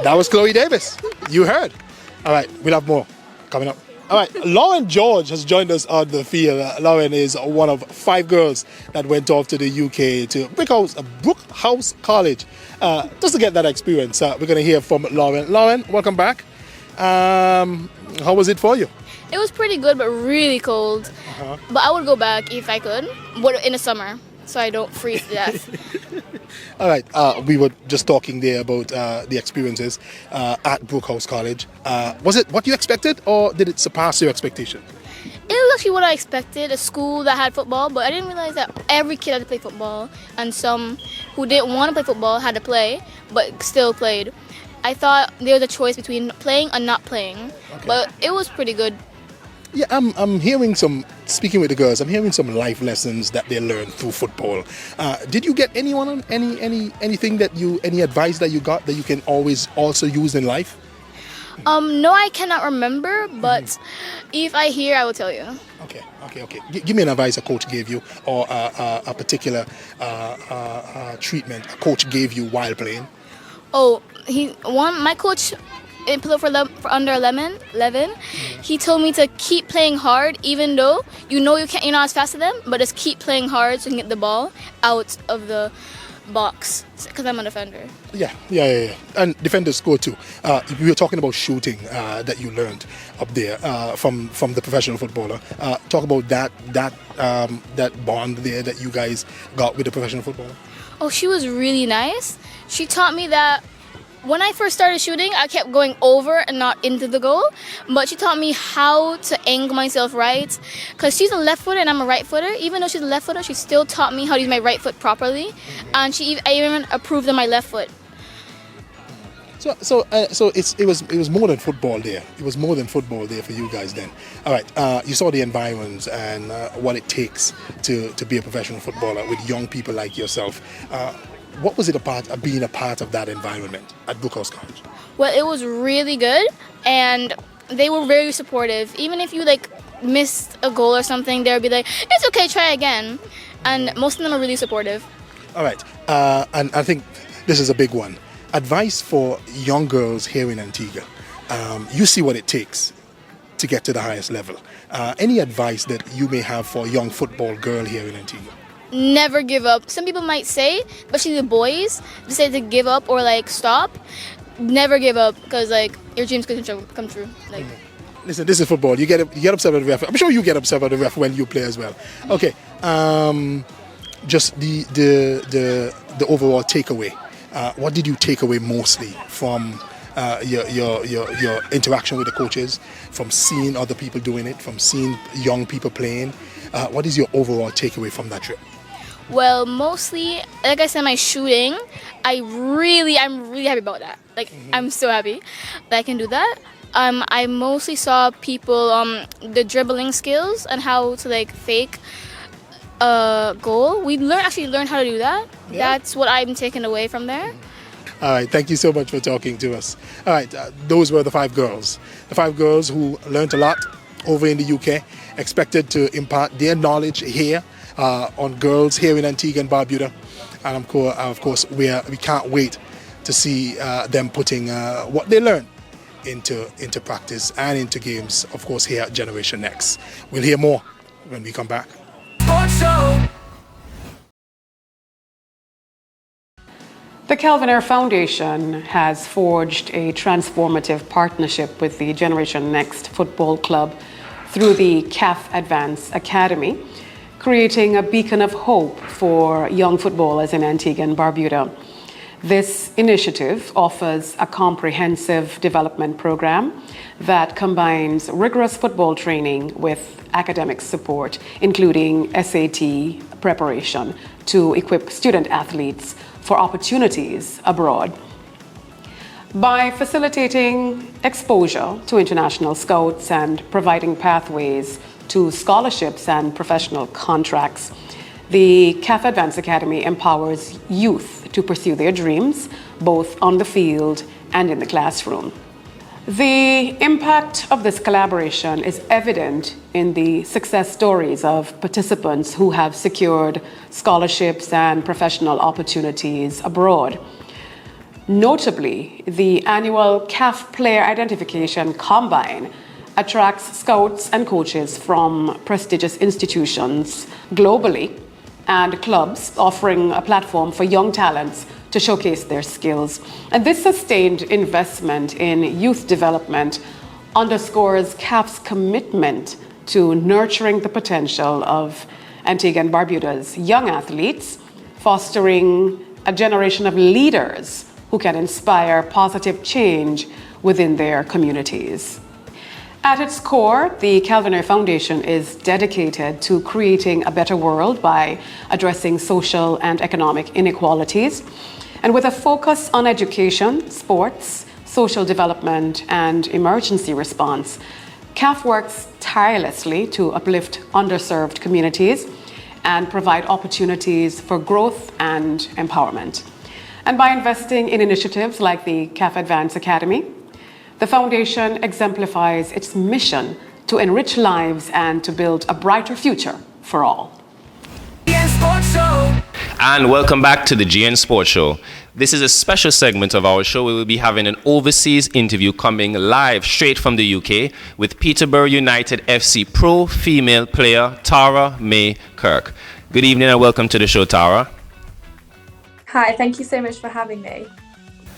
Speaker 3: That was Chloe Davis. You heard. All right, we'll have more coming up. All right, Lauren George has joined us on the field. Lauren is one of 5 girls that went off to the UK to Brooke College. Just to get that experience, we're going to hear from Lauren. Lauren, welcome back. How was it for you?
Speaker 11: It was pretty good, but really cold. But I would go back if I could, in the summer, so I don't freeze to death.
Speaker 3: All right, we were just talking there about the experiences at Brooke College. Was it what you expected, or did it surpass your expectation?
Speaker 11: It was actually what I expected, a school that had football, but I didn't realize that every kid had to play football, and some who didn't want to play football had to play, but still played. I thought there was a choice between playing and not playing, but it was pretty good.
Speaker 3: Yeah, I'm hearing speaking with the girls, I'm hearing some life lessons that they learned through football. Did you get any advice that you got that you can always also use in life?
Speaker 11: No, I cannot remember, but if I hear, I will tell you.
Speaker 3: Okay. Give me an advice a coach gave you, or a particular treatment a coach gave you while playing.
Speaker 11: Oh, my coach for under 11, he told me to keep playing hard, even though you're not as fast as them, but just keep playing hard so you can get the ball out of the box because I'm a defender.
Speaker 3: Yeah. And defenders score too. We were talking about shooting that you learned up there from the professional footballer. Talk about that bond there that you guys got with the professional footballer.
Speaker 11: Oh, she was really nice. She taught me that when I first started shooting, I kept going over and not into the goal. But she taught me how to angle myself right. Because she's a left footer and I'm a right footer. Even though she's a left footer, she still taught me how to use my right foot properly. And I even approved of my left foot.
Speaker 3: So it was more than football there. It was more than football there for you guys then. All right, you saw the environment and what it takes to be a professional footballer with young people like yourself. What was it about being a part of that environment at Brooke College?
Speaker 11: Well, it was really good, and they were very supportive. Even if you missed a goal or something, they'll be like, "It's okay, try again." And most of them are really supportive.
Speaker 3: All right, and I think this is a big one. Advice for young girls here in Antigua. You see what it takes to get to the highest level. Any advice that you may have for a young football girl here in Antigua?
Speaker 11: Never give up. Some people might say, especially the boys, say to give up or stop. Never give up because your dreams could come true.
Speaker 3: Listen, this is football. You get upset at the ref. I'm sure you get upset at the ref when you play as well. Okay, just the overall takeaway. What did you take away mostly from your interaction with the coaches, from seeing other people doing it, from seeing young people playing? What is your overall takeaway from that trip?
Speaker 11: Well, mostly, like I said, my shooting, I'm really happy about that. I'm so happy that I can do that. I mostly saw people, the dribbling skills and how to fake a goal. We actually learned how to do that. Yeah. That's what I'm taking away from there.
Speaker 3: All right, thank you so much for talking to us. All right, those were the 5 girls. The 5 girls who learned a lot over in the UK, expected to impart their knowledge here on girls here in Antigua and Barbuda. And of course, we can't wait to see them putting what they learned into practice and into games, of course, here at Generation Next. We'll hear more when we come back.
Speaker 12: The Calvin Ayre Foundation has forged a transformative partnership with the Generation Next Football Club through the CAF Advance Academy, creating a beacon of hope for young footballers in Antigua and Barbuda. This initiative offers a comprehensive development program that combines rigorous football training with academic support, including SAT preparation, to equip student athletes for opportunities abroad. By facilitating exposure to international scouts and providing pathways to scholarships and professional contracts, the CAF Advance Academy empowers youth to pursue their dreams, both on the field and in the classroom. The impact of this collaboration is evident in the success stories of participants who have secured scholarships and professional opportunities abroad. Notably, the annual CAF Player Identification Combine attracts scouts and coaches from prestigious institutions globally and clubs, offering a platform for young talents to showcase their skills. And this sustained investment in youth development underscores CAF's commitment to nurturing the potential of Antigua and Barbuda's young athletes, fostering a generation of leaders who can inspire positive change within their communities. At its core, the Calvin Ayre Foundation is dedicated to creating a better world by addressing social and economic inequalities. And with a focus on education, sports, social development, and emergency response, CAF works tirelessly to uplift underserved communities and provide opportunities for growth and empowerment. And by investing in initiatives like the CAF Advance Academy, the foundation exemplifies its mission to enrich lives and to build a brighter future for all.
Speaker 2: And welcome back to the GN Sports Show. This is a special segment of our show where we'll be having an overseas interview coming live straight from the UK with Peterborough United FC pro female player Tara Mae Kirk. Good evening and welcome to the show, Tara.
Speaker 13: Hi, thank you so much for having me.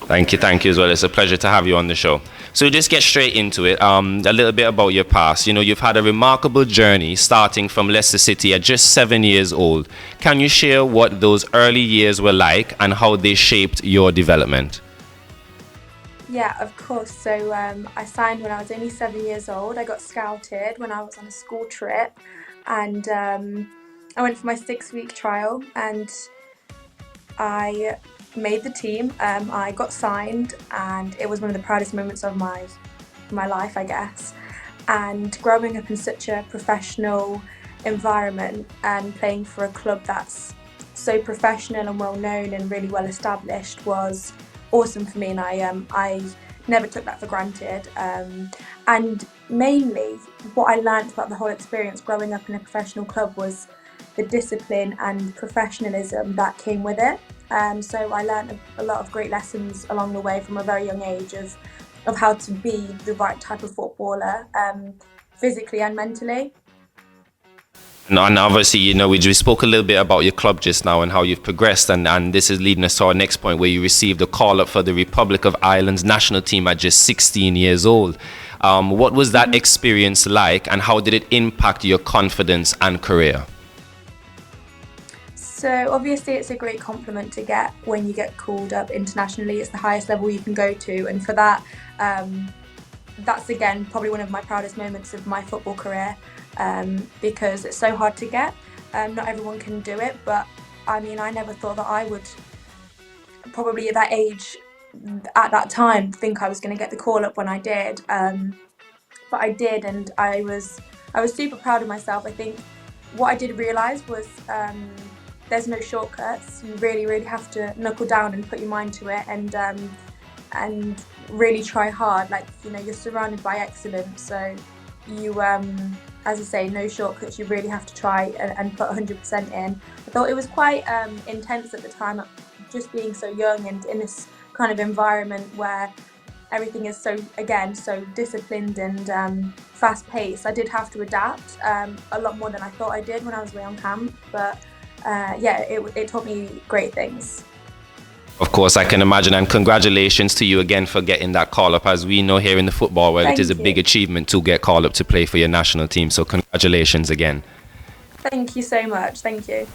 Speaker 2: Thank you as well. It's a pleasure to have you on the show. So we just get straight into it. A little bit about your past. You know, you've had a remarkable journey starting from Leicester City at just 7 years old. Can you share what those early years were like and how they shaped your development?
Speaker 13: Yeah, of course. So I signed when I was only 7 years old. I got scouted when I was on a school trip, and I went for my 6-week trial, and I made the team. I got signed, and it was one of the proudest moments of my life, I guess. And growing up in such a professional environment and playing for a club that's so professional and well known and really well established was awesome for me, and I never took that for granted. And mainly, what I learned about the whole experience growing up in a professional club was the discipline and professionalism that came with it. So I learned a lot of great lessons along the way from a very young age of how to be the right type of footballer, physically and mentally.
Speaker 2: And obviously, you know, we spoke a little bit about your club just now and how you've progressed, and this is leading us to our next point, where you received a call-up for the Republic of Ireland's national team at just 16 years old. What was that experience like, and how did it impact your confidence and career?
Speaker 13: So obviously it's a great compliment to get when you get called up internationally. It's the highest level you can go to, and for that, that's again probably one of my proudest moments of my football career, because it's so hard to get. Not everyone can do it, but I mean, I never thought that I would, probably at that age, at that time, think I was going to get the call up when I did. But I did, and I was super proud of myself. I think what I did realise was there's no shortcuts. You really, really have to knuckle down and put your mind to it, and really try hard. Like, you know, you're surrounded by excellence, so you, as I say, no shortcuts. You really have to try and put 100% in. I thought it was quite intense at the time, just being so young and in this kind of environment where everything is so disciplined and fast-paced. I did have to adapt a lot more than I thought I did when I was away on camp, but it taught me great things.
Speaker 2: Of course, I can imagine, and congratulations to you again for getting that call-up. As we know here in the football world, it is a big achievement to get called up to play for your national team, so congratulations again.
Speaker 13: Thank you so much, thank you.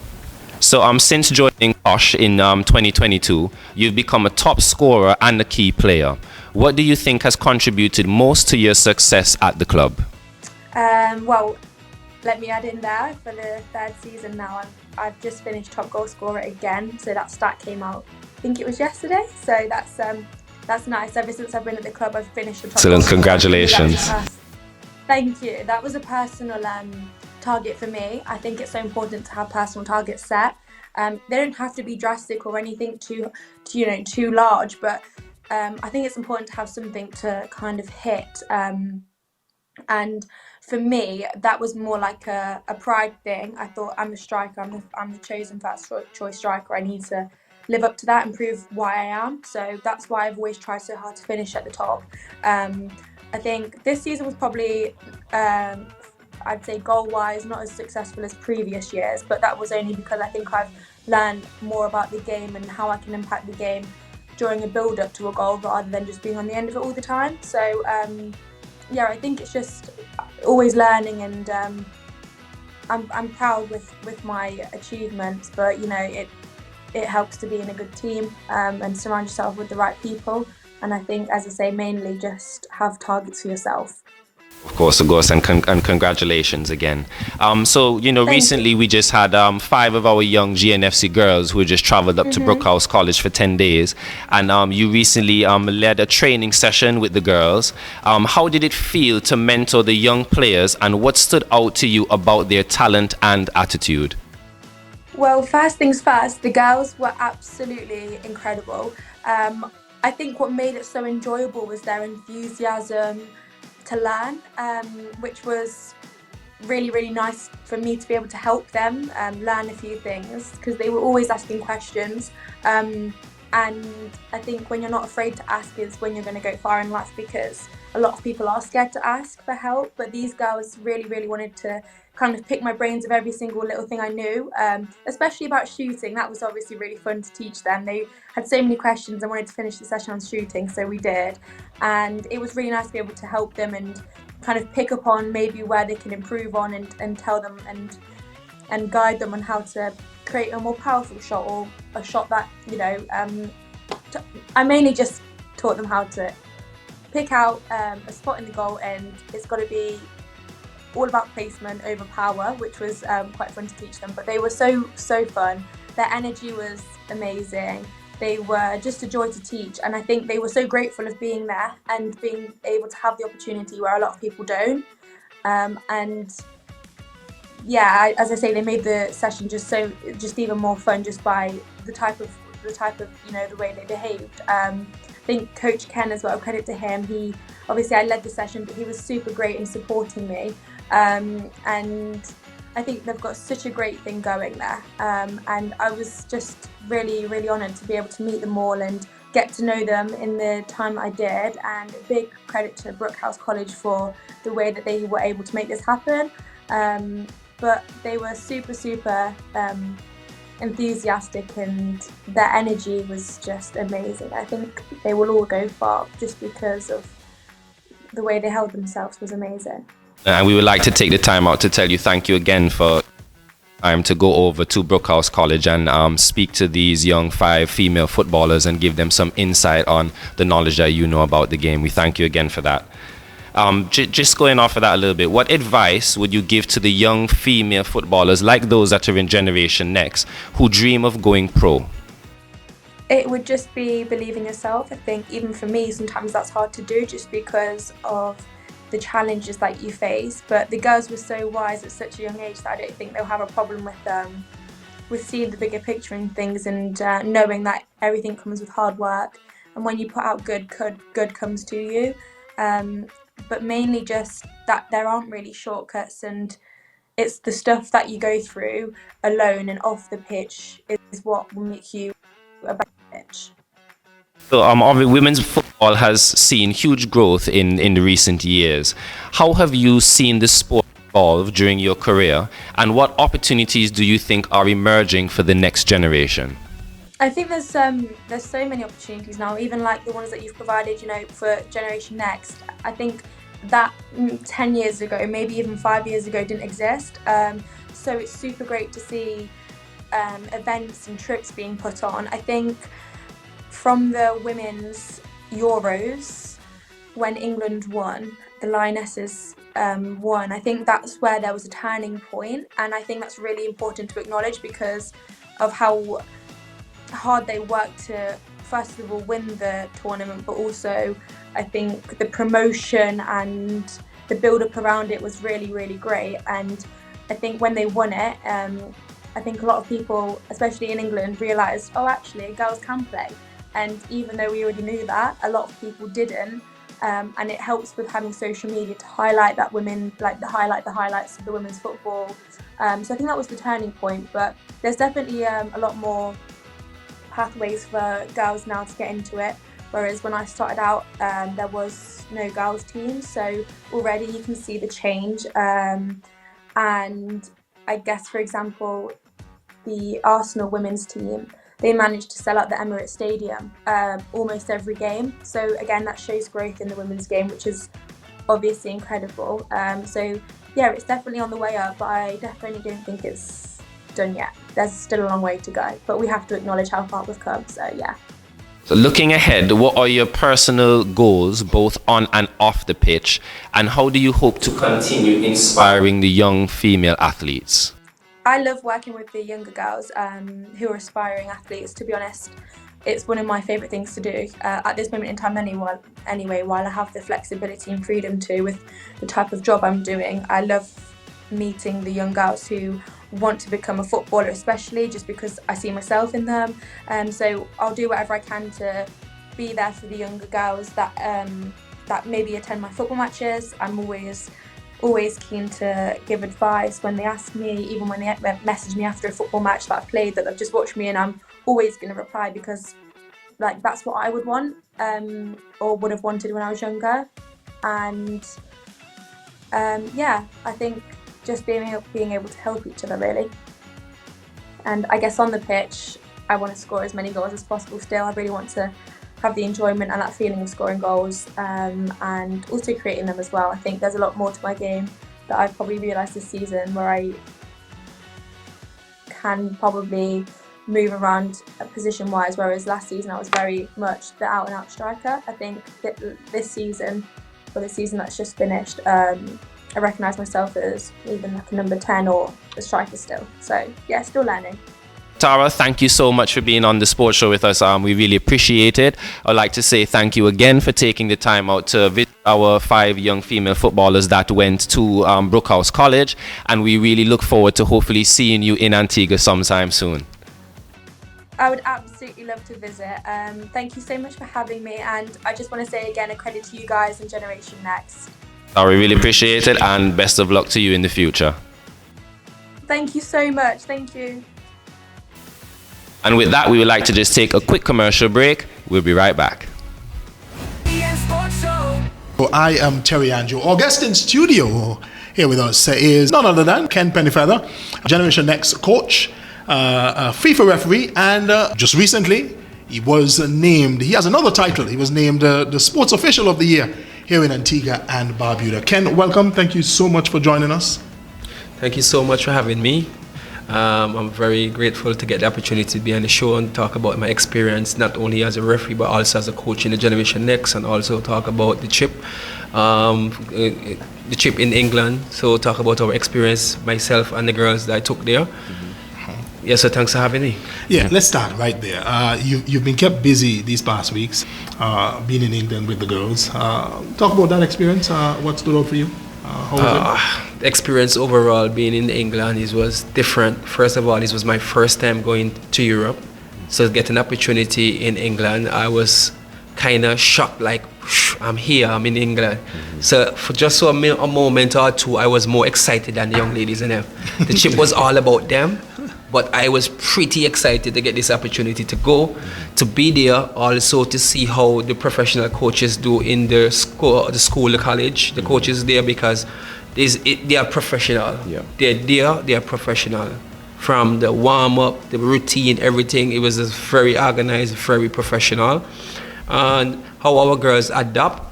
Speaker 2: So since joining Osh in 2022, you've become a top scorer and a key player. What do you think has contributed most to your success at the club?
Speaker 13: Well, let me add in there, for the 3rd season now, I've just finished top goal scorer again, so that stat came out, I think it was yesterday, so that's nice. Ever since I've been at the club, I've finished the top goal scorer.
Speaker 2: Congratulations.
Speaker 13: Thank you. That was a personal target for me. I think it's so important to have personal targets set. They don't have to be drastic or anything too large, but I think it's important to have something to kind of hit. And for me, that was more like a pride thing. I thought, I'm a striker, I'm the chosen first choice striker. I need to live up to that and prove why I am. So that's why I've always tried so hard to finish at the top. I think this season was probably, I'd say goal-wise, not as successful as previous years, but that was only because I think I've learned more about the game and how I can impact the game during a build-up to a goal rather than just being on the end of it all the time. So I think it's just always learning, and I'm proud with my achievements, but you know, it helps to be in a good team and surround yourself with the right people. And I think, as I say, mainly just have targets for yourself.
Speaker 2: Of course, and congratulations again. So, you know, recently we just had 5 of our young GNFC girls who just traveled up to Brooke College for 10 days. And you recently led a training session with the girls. How did it feel to mentor the young players, and what stood out to you about their talent and attitude?
Speaker 13: Well, first things first, the girls were absolutely incredible. I think what made it so enjoyable was their enthusiasm to learn, which was really, really nice for me to be able to help them learn a few things, because they were always asking questions. And And I think when you're not afraid to ask is when you're going to go far in life, because a lot of people are scared to ask for help. But these girls really, really wanted to kind of pick my brains of every single little thing I knew, especially about shooting. That was obviously really fun to teach them. They had so many questions and wanted to finish the session on shooting, so we did. And it was really nice to be able to help them and kind of pick up on maybe where they can improve on, and tell them and guide them on how to create a more powerful shot, or a shot that, I mainly just taught them how to pick out a spot in the goal, and it's got to be all about placement over power, which was quite fun to teach them. But they were so fun. Their energy was amazing. They were just a joy to teach, and I think they were so grateful of being there and being able to have the opportunity where a lot of people don't. And yeah, as I say, they made the session just even more fun just by the type of the way they behaved. I think Coach Ken as well, credit to him. He obviously, I led the session, but he was super great in supporting me. And I think they've got such a great thing going there. And I was just really, really honoured to be able to meet them all and get to know them in the time I did. And a big credit to Brooke College for the way that they were able to make this happen. But they were super enthusiastic, and their energy was just amazing. I think they will all go far just because of the way they held themselves was amazing.
Speaker 2: And we would like to take the time out to tell you thank you again for time to go over to Brooke College and speak to these young 5 female footballers and give them some insight on the knowledge that you know about the game. We thank you again for that. Just going off of that a little bit, what advice would you give to the young female footballers like those that are in Generation Next who dream of going pro?
Speaker 13: It would just be believe in yourself. I think even for me, sometimes that's hard to do just because of the challenges that you face. But the girls were so wise at such a young age that I don't think they'll have a problem with seeing the bigger picture in things, and knowing that everything comes with hard work. And when you put out good comes to you. But mainly just that there aren't really shortcuts, and it's the stuff that you go through alone and off the pitch is what will make you a better pitch.
Speaker 2: So obviously women's football has seen huge growth in the recent years. How have you seen the sport evolve during your career, and what opportunities do you think are emerging for the next generation?
Speaker 13: I think there's so many opportunities now, even like the ones that you've provided, for Generation Next. I think that 10 years ago, maybe even 5 years ago, didn't exist. So it's super great to see events and trips being put on. I think from the women's Euros, when England won, the Lionesses won, I think that's where there was a turning point, and I think that's really important to acknowledge because of how hard they worked to first of all win the tournament, but also I think the promotion and the build-up around it was really, really great. And I think when they won it, I think a lot of people, especially in England, realised, oh, actually, girls can play. And even though we already knew that, a lot of people didn't. And it helps with having social media to highlight that women, like the highlights of the women's football. So I think that was the turning point. But there's definitely a lot more pathways for girls now to get into it, whereas when I started out there was no girls team, so already you can see the change. And I guess, for example, the Arsenal women's team, they managed to sell out the Emirates Stadium almost every game, so again that shows growth in the women's game, which is obviously incredible. So yeah, it's definitely on the way up, but I definitely don't think it's done yet. There's still a long way to go, but we have to acknowledge how far we've come, so yeah.
Speaker 2: So looking ahead, what are your personal goals both on and off the pitch, and how do you hope to continue inspiring the young female athletes?
Speaker 13: I love working with the younger girls who are aspiring athletes. To be honest, it's one of my favourite things to do at this moment in time anyway, while I have the flexibility and freedom to with the type of job I'm doing. I love meeting the young girls who want to become a footballer, especially just because I see myself in them. So I'll do whatever I can to be there for the younger girls that maybe attend my football matches. I'm always keen to give advice when they ask me, even when they message me after a football match that I've played that they've just watched me, and I'm always going to reply because like that's what I would want, or would have wanted when I was younger. And yeah, I think just being able to help each other really. And I guess on the pitch, I want to score as many goals as possible still. I really want to have the enjoyment and that feeling of scoring goals, and also creating them as well. I think there's a lot more to my game that I've probably realised this season, where I can probably move around position-wise, whereas last season I was very much the out-and-out striker. I think that this season, or the season that's just finished, I recognise myself as even like a number 10 or a striker still. So yeah, still learning.
Speaker 2: Tara, thank you so much for being on the sports show with us. We really appreciate it. I'd like to say thank you again for taking the time out to visit our 5 young female footballers that went to Brooke College, and we really look forward to hopefully seeing you in Antigua sometime soon.
Speaker 13: I would absolutely love to visit. Thank you so much for having me, and I just want to say again a credit to you guys and Generation Next.
Speaker 2: I really appreciate it, and best of luck to you in the future.
Speaker 13: Thank you so much. Thank you.
Speaker 2: And with that, we would like to just take a quick commercial break. We'll be right back.
Speaker 3: So I am Terry Andrew. Our guest in studio here with us is none other than Ken Pennyfeather, Generation Next coach, FIFA referee, and just recently he has another title. He was named the Sports Official of the Year here in Antigua and Barbuda. Ken, welcome. Thank you so much for joining us.
Speaker 14: Thank you so much for having me. I'm very grateful to get the opportunity to be on the show and talk about my experience, not only as a referee but also as a coach in the Generation Next, and also talk about the trip in England. So talk about our experience, myself and the girls that I took there. Yeah, so thanks for having me.
Speaker 3: Yeah, let's start right there. You've been kept busy these past weeks, being in England with the girls. Talk about that experience. What stood out for you? How was it?
Speaker 14: The experience overall being in England was different. First of all, this was my first time going to Europe. So getting an opportunity in England, I was kind of shocked, like, I'm here, I'm in England. So for just a moment or two, I was more excited than the young ladies in them. The trip was all about them, but I was pretty excited to get this opportunity to go, to be there, also to see how the professional coaches do in the school, the college, the coaches there, because they are professional. Yeah. They're there, they are professional. From the warm-up, the routine, everything, it was just very organized, very professional. And how our girls adapt,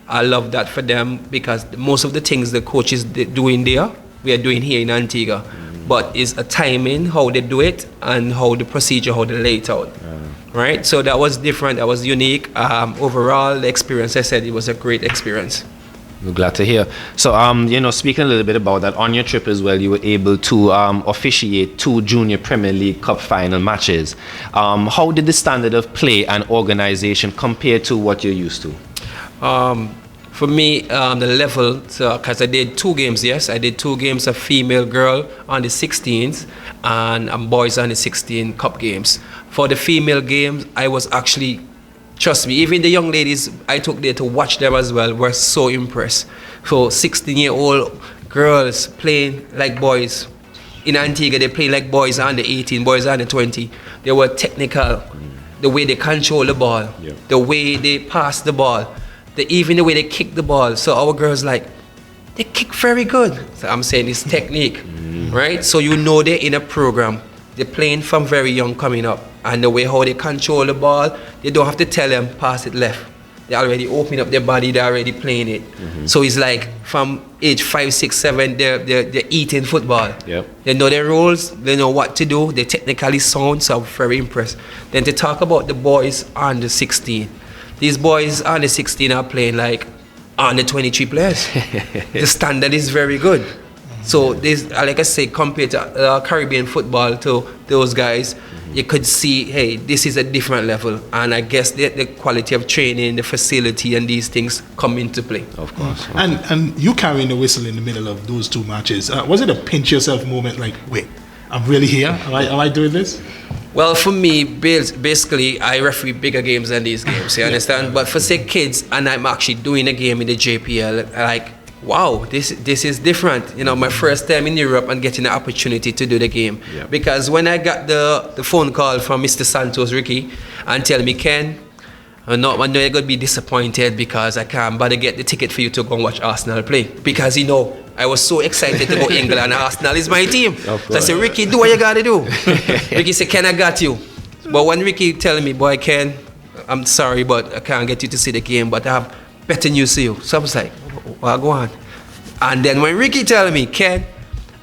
Speaker 14: I love that for them, because most of the things the coaches doing there, we are doing here in Antigua. But it's a timing, how they do it, and how the procedure, how they lay it out. Right? So that was different, that was unique. Overall, the experience, I said, it was a great experience.
Speaker 2: We're glad to hear. So, speaking a little bit about that, on your trip as well, you were able to officiate 2 Junior Premier League Cup final matches. How did the standard of play and organization compare to what you're used to?
Speaker 14: For me, the level, because I did 2 games, yes. I did 2 games of female girl on the 16th and boys on the 16 cup games. For the female games, I was actually, trust me, even the young ladies I took there to watch them as well were so impressed. So 16-year-old girls playing like boys. In Antigua, they play like boys under 18, boys under 20. They were technical, the way they control the ball, the way they pass the ball, even the way they kick the ball. So our girls they kick very good. So I'm saying it's technique, right? So they're in a program. They're playing from very young coming up. And the way how they control the ball, they don't have to tell them, pass it left. They already open up their body, they're already playing it. So it's like from age 5, 6, 7, they're eating football. They know their roles, they know what to do, they're technically sound, so I'm very impressed. Then to talk about the boys under 16. These boys under 16 are playing like under 23 players. The standard is very good. So this, like I say, compared to Caribbean football to those guys, you could see, hey, this is a different level. And I guess the quality of training, the facility, and these things come into play.
Speaker 2: Of course.
Speaker 3: And you carrying the whistle in the middle of those 2 matches, was it a pinch yourself moment, like, wait, I'm really here? Am I doing this?
Speaker 14: Well, for me, basically, I referee bigger games than these games, you understand? But for, say, kids, and I'm actually doing a game in the JPL, like, wow, this is different. My first time in Europe and getting the opportunity to do the game. Because when I got the phone call from Mr. Santos, Ricky, and tell me, Ken, I know you're going to be disappointed because I can't bother get the ticket for you to go and watch Arsenal play. Because, I was so excited to go England and Arsenal is my team. So I said, Ricky, do what you got to do. Ricky said, Ken, I got you. But when Ricky tell me, boy, Ken, I'm sorry, but I can't get you to see the game, but I have better news for you. So I was like, well, go on. And then when Ricky tell me, Ken,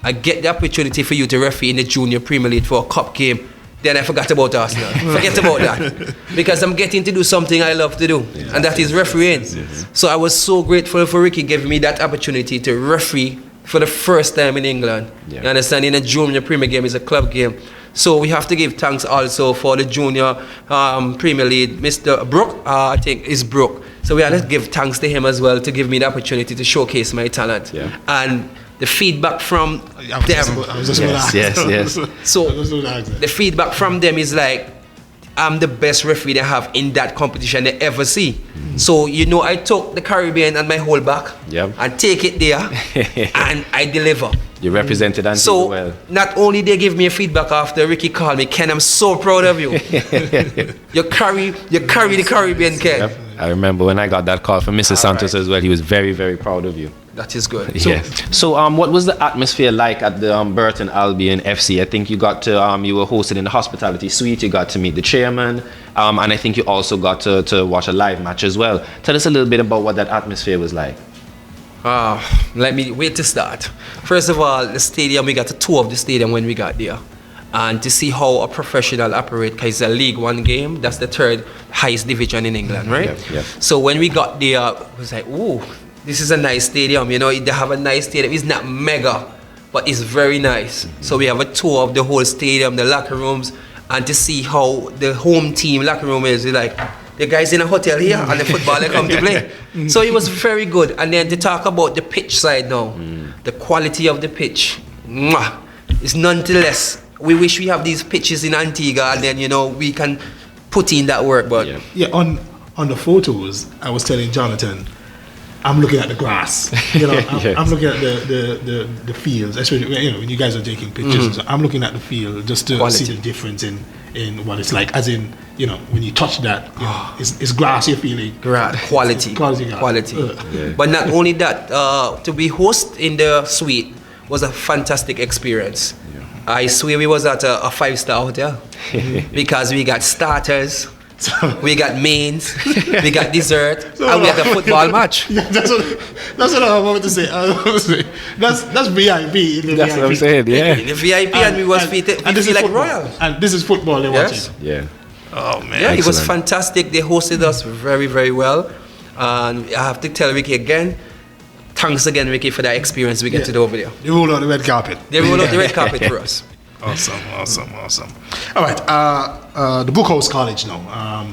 Speaker 14: I get the opportunity for you to referee in the Junior Premier League for a cup game, then I forgot about Arsenal. Forget about that. Because I'm getting to do something I love to do, and that is refereeing. Yes. So I was so grateful for Ricky giving me that opportunity to referee for the first time in England. Yeah. You understand? In a Junior Premier game, it's a club game. So we have to give thanks also for the Junior Premier League, Mr. Brooke, I think is Brooke. So we have to give thanks to him as well to give me the opportunity to showcase my talent. Yeah. And the feedback from them. Yes. So the feedback from them is like, I'm the best referee they have in that competition they ever see. So, I took the Caribbean and my whole back and take it there and I deliver.
Speaker 2: You represented Antigua
Speaker 14: so
Speaker 2: well.
Speaker 14: Not only they give me a feedback after Ricky called me, Ken, I'm so proud of you. you carry the Caribbean, Ken. Yep.
Speaker 2: I remember when I got that call from Mr. Santos as well. He was very, very proud of you.
Speaker 14: That is good.
Speaker 2: So what was the atmosphere like at the Burton Albion FC? I think you got to, you were hosted in the hospitality suite. You got to meet the chairman, and I think you also got to watch a live match as well. Tell us a little bit about what that atmosphere was like.
Speaker 14: Let me wait to start. First of all, the stadium, we got a tour of the stadium when we got there. And to see how a professional operate, because it's a League One game, that's the third highest division in England, right?
Speaker 2: Yep.
Speaker 14: So when we got there, it was like, ooh, this is a nice stadium. They have a nice stadium. It's not mega, but it's very nice. So we have a tour of the whole stadium, the locker rooms, and to see how the home team locker room is. Like, the guys in a hotel here and the footballer come to play. So it was very good. And then to talk about the pitch side now, the quality of the pitch, it's nonetheless. We wish we have these pitches in Antigua, and then we can put in that work. But
Speaker 3: on the photos, I was telling Johnathan, I'm looking at the grass. I'm looking at the fields, especially when you guys are taking pictures. So I'm looking at the field just to see the difference in what it's like. As in, when you touch that, it's grass you're feeling.
Speaker 14: Quality. But not only that, to be host in the suite was a fantastic experience. I swear we was at a 5-star hotel because we got starters, we got mains, we got dessert, and we had a football match.
Speaker 3: That's what I wanted to say. That's VIP.
Speaker 2: That's what I'm saying. Yeah.
Speaker 14: In the VIP, and we was feel like royal.
Speaker 3: And this is football they're watching.
Speaker 2: Yeah.
Speaker 3: Oh man.
Speaker 14: Yeah, it was fantastic. They hosted us very, very well, and I have to tell Ricky again. Thanks again, Ricky, for that experience we get to do over there.
Speaker 3: They roll out the red carpet.
Speaker 14: They roll out the red carpet for us.
Speaker 3: Awesome. All right, the Brooke College now,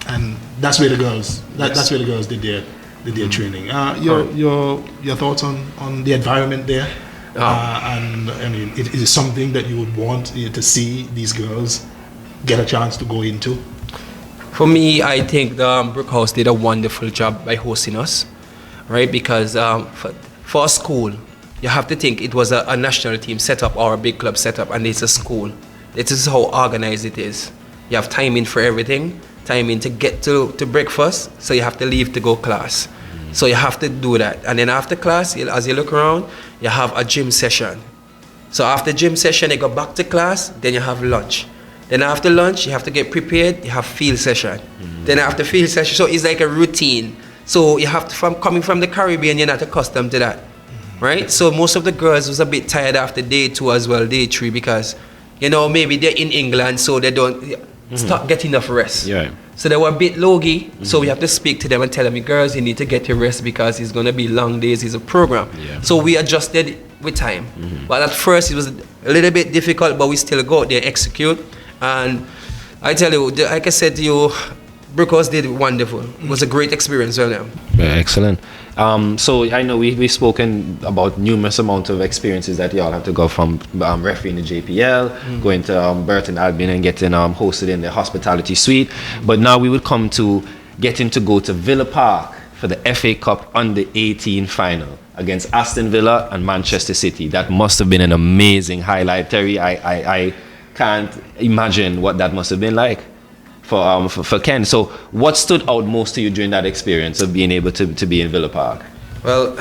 Speaker 3: and that's where the girls. That's where the girls did their training. Your thoughts on the environment there, and I mean, it is something that you would want to see these girls get a chance to go into.
Speaker 14: For me, I think the Brooke House did a wonderful job by hosting us. Right, because for a school, you have to think it was a national team set up or a big club set up, and it's a school. This is how organized it is. You have timing for everything, timing to get to breakfast, so you have to leave to go class. So you have to do that. And then after class, as you look around, you have a gym session. So after gym session, you go back to class, then you have lunch. Then after lunch, you have to get prepared, you have field session. Then after field session, so it's like a routine. So you have to, coming from the Caribbean, you're not accustomed to that, right? So most of the girls was a bit tired after day 2 as well, day 3, because, maybe they're in England, so they don't start getting enough rest.
Speaker 2: Yeah.
Speaker 14: So they were a bit logy, so we have to speak to them and tell them, girls, you need to get your rest because it's going to be long days, it's a program. Yeah. So we adjusted with time. But at first it was a little bit difficult, but we still go out there, execute. And I tell you, like I said to you, Brooke House did wonderful. It was a great experience for them.
Speaker 2: Excellent. So I know we've spoken about numerous amount of experiences that y'all have to go from refereeing the JPL, going to Burton Albion and getting hosted in the hospitality suite. But now we would come to getting to go to Villa Park for the FA Cup Under-18 final against Aston Villa and Manchester City. That must have been an amazing highlight, Terry. I can't imagine what that must have been like. for Ken. So what stood out most to you during that experience of being able to be in Villa Park?
Speaker 14: Well,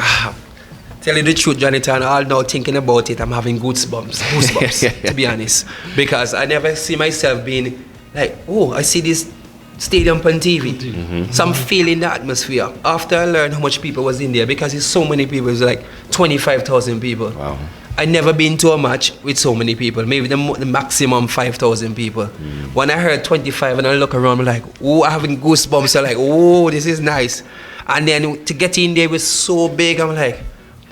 Speaker 14: tell you the truth, Johnathan, all now thinking about it, I'm having goosebumps, to be honest. Because I never see myself being like, oh, I see this stadium on TV. So I'm feeling the atmosphere. After I learned how much people was in there, because it's so many people, it's like 25,000 people.
Speaker 2: Wow.
Speaker 14: I never been to a match with so many people, maybe the maximum 5,000 people. When I heard 25 and I look around, I'm like, oh, I'm having goosebumps. I'm like, oh, this is nice. And then to get in there was so big, I'm like,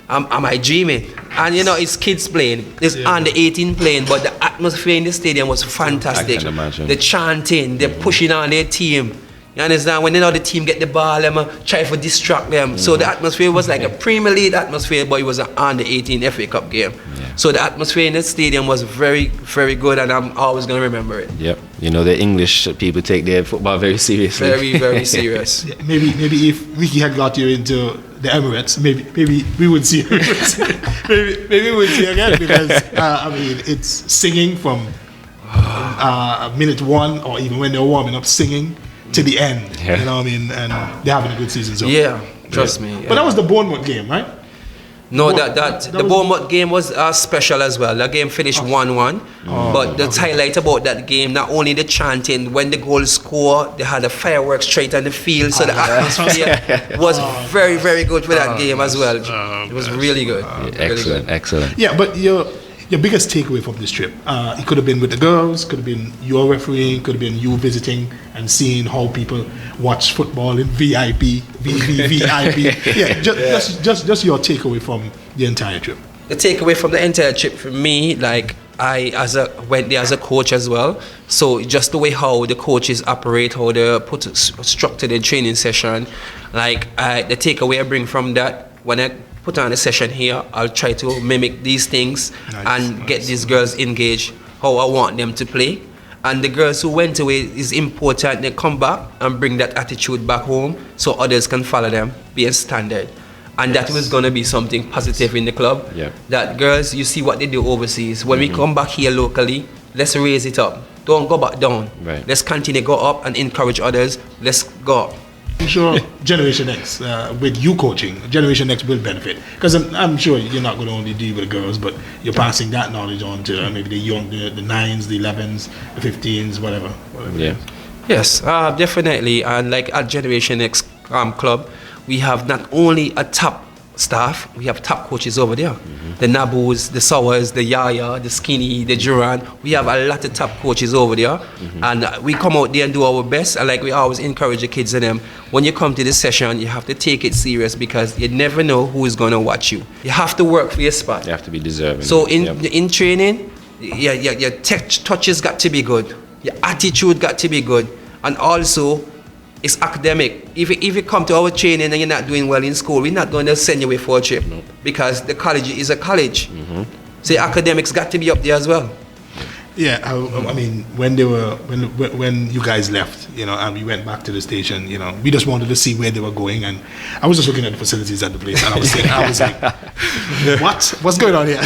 Speaker 14: am I dreaming? And you know, it's kids playing, it's under 18 playing, but the atmosphere in the stadium was fantastic.
Speaker 2: I can imagine.
Speaker 14: The chanting, they're pushing on their team. You understand? When the team get the ball, them try to distract them. So the atmosphere was like a Premier League atmosphere, but it was an under 18 FA Cup game. So the atmosphere in the stadium was very, very good, and I'm always going to remember it.
Speaker 2: Yep. You know, the English people take their football very seriously.
Speaker 14: Very, very serious.
Speaker 3: Maybe if Ricky had got you into the Emirates, maybe we would see maybe we would see again, because I mean, it's singing from minute 1, or even when they're warming up, singing to the end.
Speaker 2: Yeah.
Speaker 3: You know what I mean? And they're having a good season. So
Speaker 14: Trust me. Yeah.
Speaker 3: But that was the Bournemouth game, right?
Speaker 14: No, the Bournemouth game was special as well. The game finished 1-1. But the highlight about that game, not only the chanting, when the goal scored, they had the fireworks straight on the field. So the atmosphere was very, very good for that game as well. It was really good.
Speaker 2: Excellent, excellent.
Speaker 3: Yeah, but your biggest takeaway from this trip, it could have been with the girls, could have been your refereeing, could have been you visiting and seeing how people watch football in VIP. Yeah, just your takeaway from the entire trip.
Speaker 14: The takeaway from the entire trip for me, like I went there as a coach as well. So just the way how the coaches operate, how they put structure their training session, like the takeaway I bring from that, when I put on a session here, I'll try to mimic these things and get these girls engaged how I want them to play. And the girls who went away, is important they come back and bring that attitude back home so others can follow them, be a standard. And that was going to be something positive in the club.
Speaker 2: Yeah.
Speaker 14: That girls, you see what they do overseas. When we come back here locally, let's raise it up. Don't go back down.
Speaker 2: Right.
Speaker 14: Let's continue to go up and encourage others. Let's go up.
Speaker 3: I'm sure Generation X, with you coaching, Generation X will benefit. Because I'm sure you're not going to only deal with the girls, but you're passing that knowledge on to maybe the young, the 9s, the 11s, the 15s, whatever.
Speaker 2: Yeah.
Speaker 14: Yes, definitely. And like at Generation X club, we have not only a top staff, we have top coaches over there. The Nabus, the Sowers, the Yaya, the Skinny, the Duran. We have a lot of top coaches over there. And we come out there and do our best. And like we always encourage the kids and them, when you come to this session, you have to take it serious, because you never know who is going to watch you. You have to work for your spot.
Speaker 2: You have to be deserving.
Speaker 14: So in training, your touches got to be good. Your attitude got to be good. And also, it's academic. If you come to our training and you're not doing well in school, we're not going to send you away for a trip, because the college is a college. So your academics got to be up there as well.
Speaker 3: Yeah, I mean, when you guys left, you know, and we went back to the station, you know, we just wanted to see where they were going, and I was just looking at the facilities at the place, and I was like, what's going on here?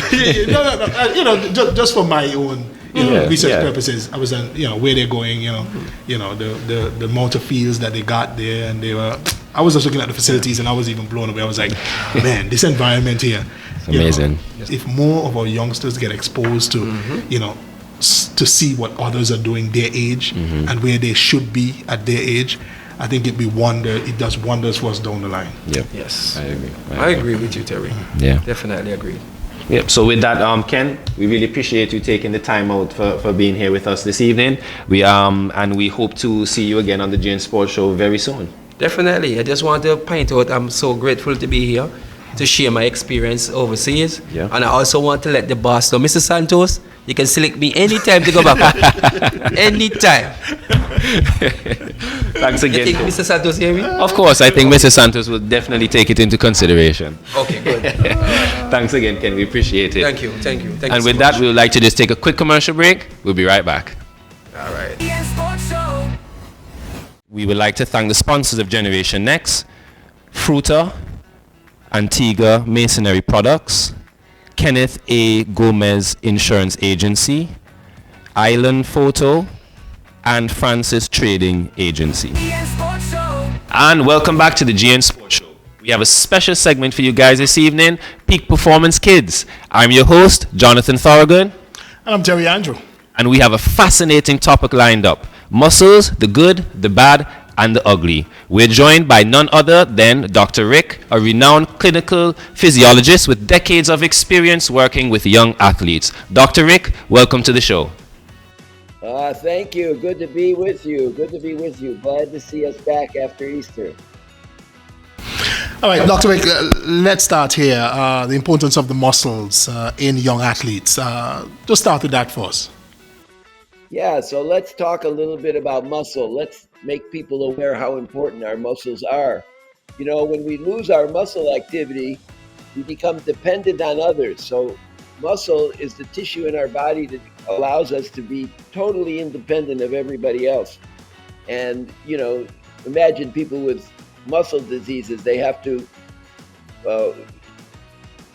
Speaker 3: No, you know, just for my own research purposes, I was you know, where they're going, you know, the amount of fields that they got there, and I was just looking at the facilities, and I was even blown away. I was like, man, this environment here,
Speaker 2: it's amazing.
Speaker 3: Know, if more of our youngsters get exposed to, you know, to see what others are doing their age and where they should be at their age, I think it does wonders for us down the line.
Speaker 2: Yep.
Speaker 14: Yes.
Speaker 2: I agree.
Speaker 14: I agree with you, Terry.
Speaker 2: Yeah.
Speaker 14: Definitely agree.
Speaker 2: Yep. So with that, Ken, we really appreciate you taking the time out for being here with us this evening. And we hope to see you again on the GN Sports Show very soon.
Speaker 14: Definitely. I just want to point out I'm so grateful to be here to share my experience overseas.
Speaker 2: Yeah.
Speaker 14: And I also want to let the boss know, Mr. Santos, you can select me anytime to go back. Anytime.
Speaker 2: Thanks again.
Speaker 14: You think Mr. Santos hear me?
Speaker 2: Of course, I think Mr. Santos will definitely take it into consideration.
Speaker 14: Okay, good.
Speaker 2: Thanks again, Ken. We appreciate it.
Speaker 14: Thank you.
Speaker 2: And with that, we would like to just take a quick commercial break. We'll be right back.
Speaker 14: All right.
Speaker 2: We would like to thank the sponsors of Generation Next, Fruta, Antigua Masonry Products, Kenneth A. Gomez Insurance Agency, Island Photo, and Francis Trading Agency.
Speaker 1: GN Sports Show.
Speaker 2: And welcome back to the GN Sports Show. We have a special segment for you guys this evening, Peak Performance Kids. I'm your host, Johnathan Thoroughgood.
Speaker 3: And I'm Terry Andrew.
Speaker 2: And we have a fascinating topic lined up. Muscles, the good, the bad, and the ugly. We're joined by none other than Dr. Rick, a renowned clinical physiologist with decades of experience working with young athletes. Dr. Rick, welcome to the show.
Speaker 15: Thank you. Good to be with you. Glad to see us back after Easter.
Speaker 3: All right, Dr. Rick, let's start here. The importance of the muscles in young athletes. Just start with that for us.
Speaker 15: Yeah, so let's talk a little bit about muscle. Let's make people aware how important our muscles are. You know, when we lose our muscle activity, we become dependent on others. So muscle is the tissue in our body that allows us to be totally independent of everybody else. And, you know, imagine people with muscle diseases. They have to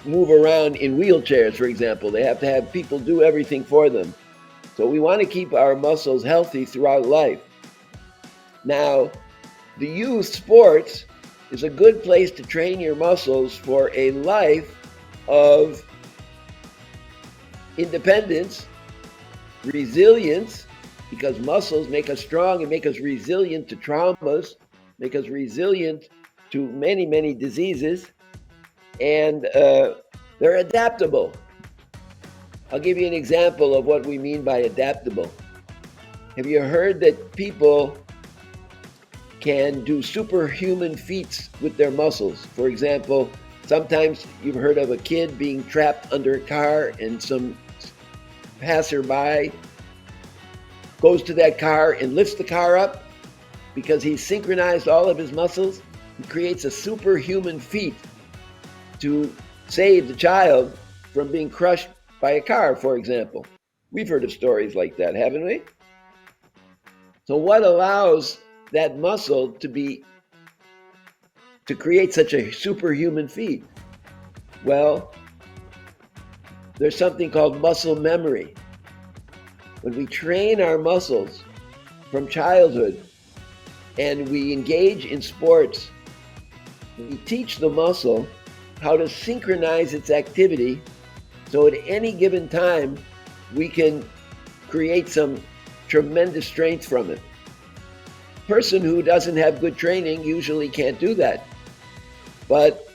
Speaker 15: move around in wheelchairs, for example. They have to have people do everything for them. So we want to keep our muscles healthy throughout life. Now, the youth sports is a good place to train your muscles for a life of independence, resilience, because muscles make us strong and make us resilient to traumas, make us resilient to many, many diseases, and they're adaptable. I'll give you an example of what we mean by adaptable. Have you heard that people can do superhuman feats with their muscles? For example, sometimes you've heard of a kid being trapped under a car and some passerby goes to that car and lifts the car up because he's synchronized all of his muscles. He creates a superhuman feat to save the child from being crushed by a car, for example. We've heard of stories like that, haven't we? So what allows that muscle to create such a superhuman feat? Well, there's something called muscle memory. When we train our muscles from childhood and we engage in sports, we teach the muscle how to synchronize its activity. So at any given time, we can create some tremendous strength from it. A person who doesn't have good training usually can't do that. But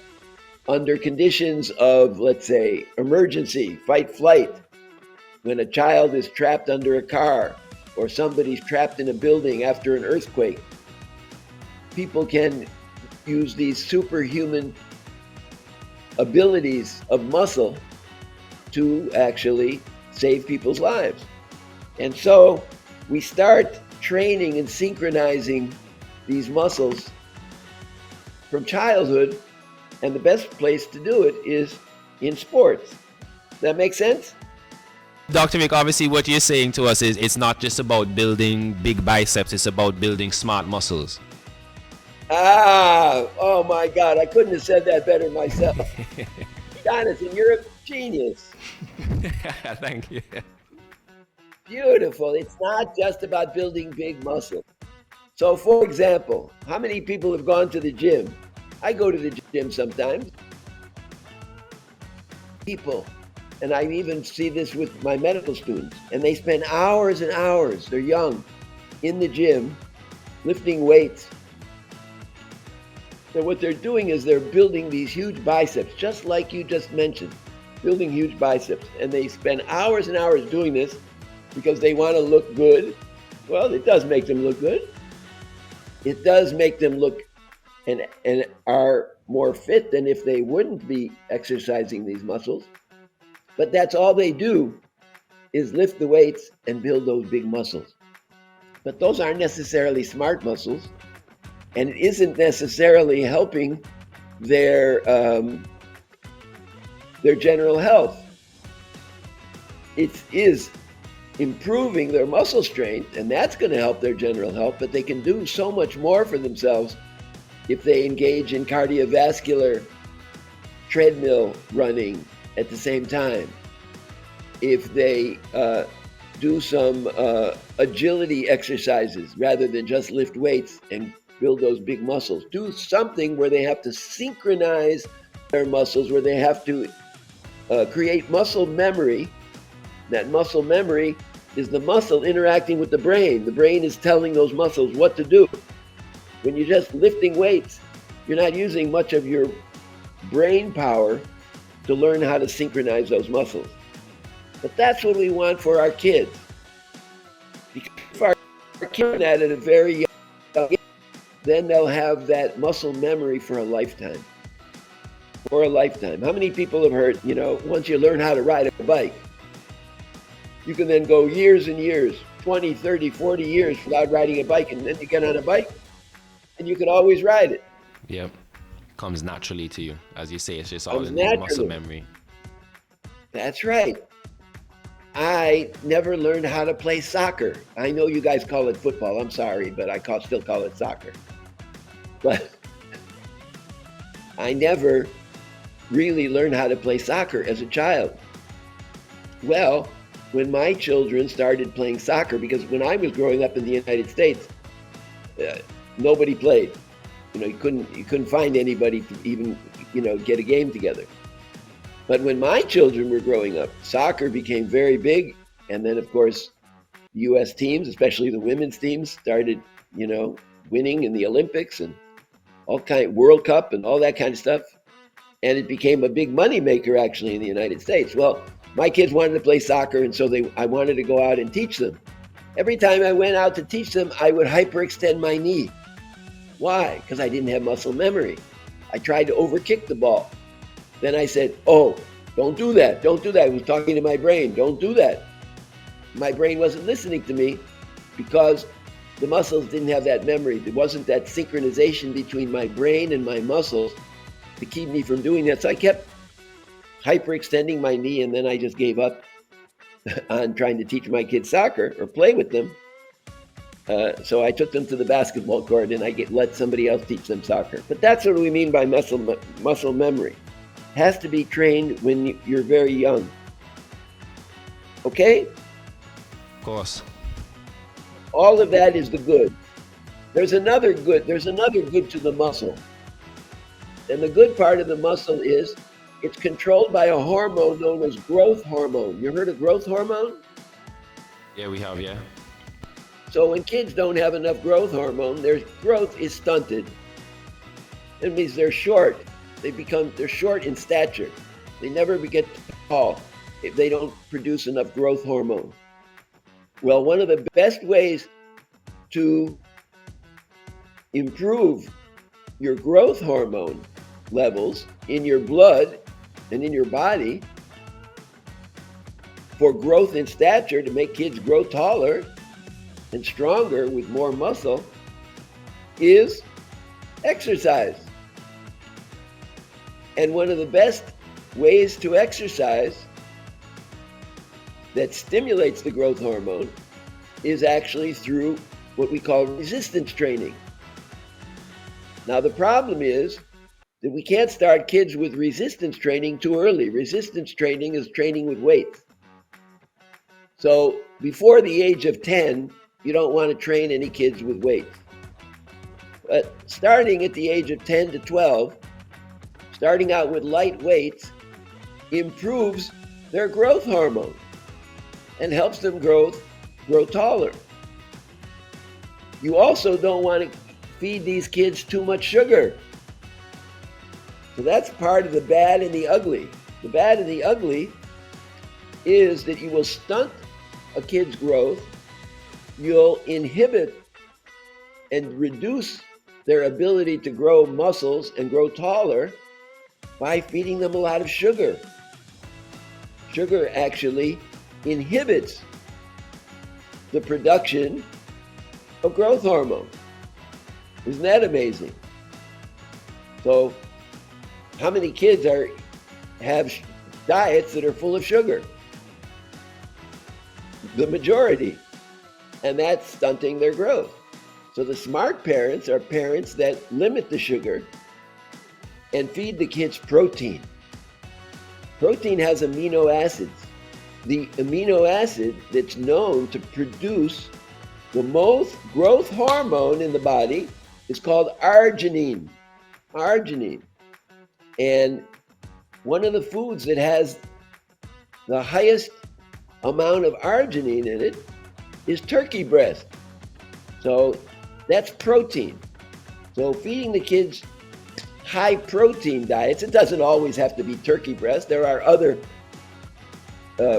Speaker 15: under conditions of, let's say, emergency, fight, flight, when a child is trapped under a car or somebody's trapped in a building after an earthquake, people can use these superhuman abilities of muscle to actually save people's lives. And so we start training and synchronizing these muscles from childhood, and the best place to do it is in sports. That make sense?
Speaker 2: Dr. Rick, obviously what you're saying to us is it's not just about building big biceps, it's about building smart muscles.
Speaker 15: Oh my God, I couldn't have said that better myself. Johnathan, you're a genius.
Speaker 2: Thank you.
Speaker 15: Beautiful. It's not just about building big muscle. So for example, how many people have gone to the gym? I go to the gym sometimes. People, and I even see this with my medical students, and they spend hours and hours, they're young, in the gym, lifting weights. So what they're doing is they're building these huge biceps, just like you just mentioned, building huge biceps. And they spend hours and hours doing this because they want to look good. Well, it does make them look good. It does make them look and are more fit than if they wouldn't be exercising these muscles. But that's all they do is lift the weights and build those big muscles. But those aren't necessarily smart muscles, and it isn't necessarily helping their general health. It is improving their muscle strength, and that's going to help their general health, but they can do so much more for themselves if they engage in cardiovascular treadmill running at the same time. If they do some agility exercises rather than just lift weights and build those big muscles. Do something where they have to synchronize their muscles, where they have to create muscle memory. That muscle memory is the muscle interacting with the brain. The brain is telling those muscles what to do. When you're just lifting weights, you're not using much of your brain power to learn how to synchronize those muscles. But that's what we want for our kids. Because if our kids at a very young age, then they'll have that muscle memory for a lifetime. For a lifetime. How many people have heard, once you learn how to ride a bike, you can then go years and years, 20, 30, 40 years without riding a bike, and then you get on a bike and you can always ride it.
Speaker 2: Yep. Comes naturally to you. As you say, it's just all in the muscle memory.
Speaker 15: That's right. I never learned how to play soccer. I know you guys call it football. I'm sorry, but I still call it soccer. But I never really learned how to play soccer as a child. Well, when my children started playing soccer, because when I was growing up in the United States, nobody played. You couldn't find anybody to even, get a game together. But when my children were growing up, soccer became very big. And then, of course, U.S. teams, especially the women's teams, started, winning in the Olympics and World Cup and all that kind of stuff. And it became a big money maker, actually, in the United States. Well, my kids wanted to play soccer, and so I wanted to go out and teach them. Every time I went out to teach them, I would hyperextend my knee. Why? Because I didn't have muscle memory. I tried to overkick the ball. Then I said, oh, don't do that. Don't do that. I was talking to my brain. Don't do that. My brain wasn't listening to me because the muscles didn't have that memory. There wasn't that synchronization between my brain and my muscles to keep me from doing that. So I kept hyperextending my knee, and then I just gave up on trying to teach my kids soccer or play with them. So I took them to the basketball court, and I let somebody else teach them soccer. But that's what we mean by muscle memory. It has to be trained when you're very young. Okay?
Speaker 2: Of course.
Speaker 15: All of that is the good. There's another good to the muscle. And the good part of the muscle is it's controlled by a hormone known as growth hormone. You heard of growth hormone?
Speaker 2: Yeah, we have, yeah.
Speaker 15: So when kids don't have enough growth hormone, their growth is stunted. It means they're short. They're short in stature. They never get tall if they don't produce enough growth hormone. Well, one of the best ways to improve your growth hormone levels in your blood and in your body for growth in stature, to make kids grow taller and stronger with more muscle, is exercise. And one of the best ways to exercise that stimulates the growth hormone is actually through what we call resistance training. Now, the problem is that we can't start kids with resistance training too early. Resistance training is training with weights. So before the age of 10, you don't want to train any kids with weights. But starting at the age of 10 to 12, starting out with light weights improves their growth hormone and helps them grow taller. You also don't want to feed these kids too much sugar. So that's part of the bad and the ugly. The bad and the ugly is that you will stunt a kid's growth, you'll inhibit and reduce their ability to grow muscles and grow taller by feeding them a lot of sugar. Sugar actually inhibits the production of growth hormone. Isn't that amazing? So how many kids have diets that are full of sugar? The majority. And that's stunting their growth. So the smart parents are parents that limit the sugar and feed the kids protein. Protein has amino acids. the amino acid that's known to produce the most growth hormone in the body is called arginine. Arginine. And one of the foods that has the highest amount of arginine in it is turkey breast. So that's protein. So feeding the kids high protein diets, it doesn't always have to be turkey breast. There are other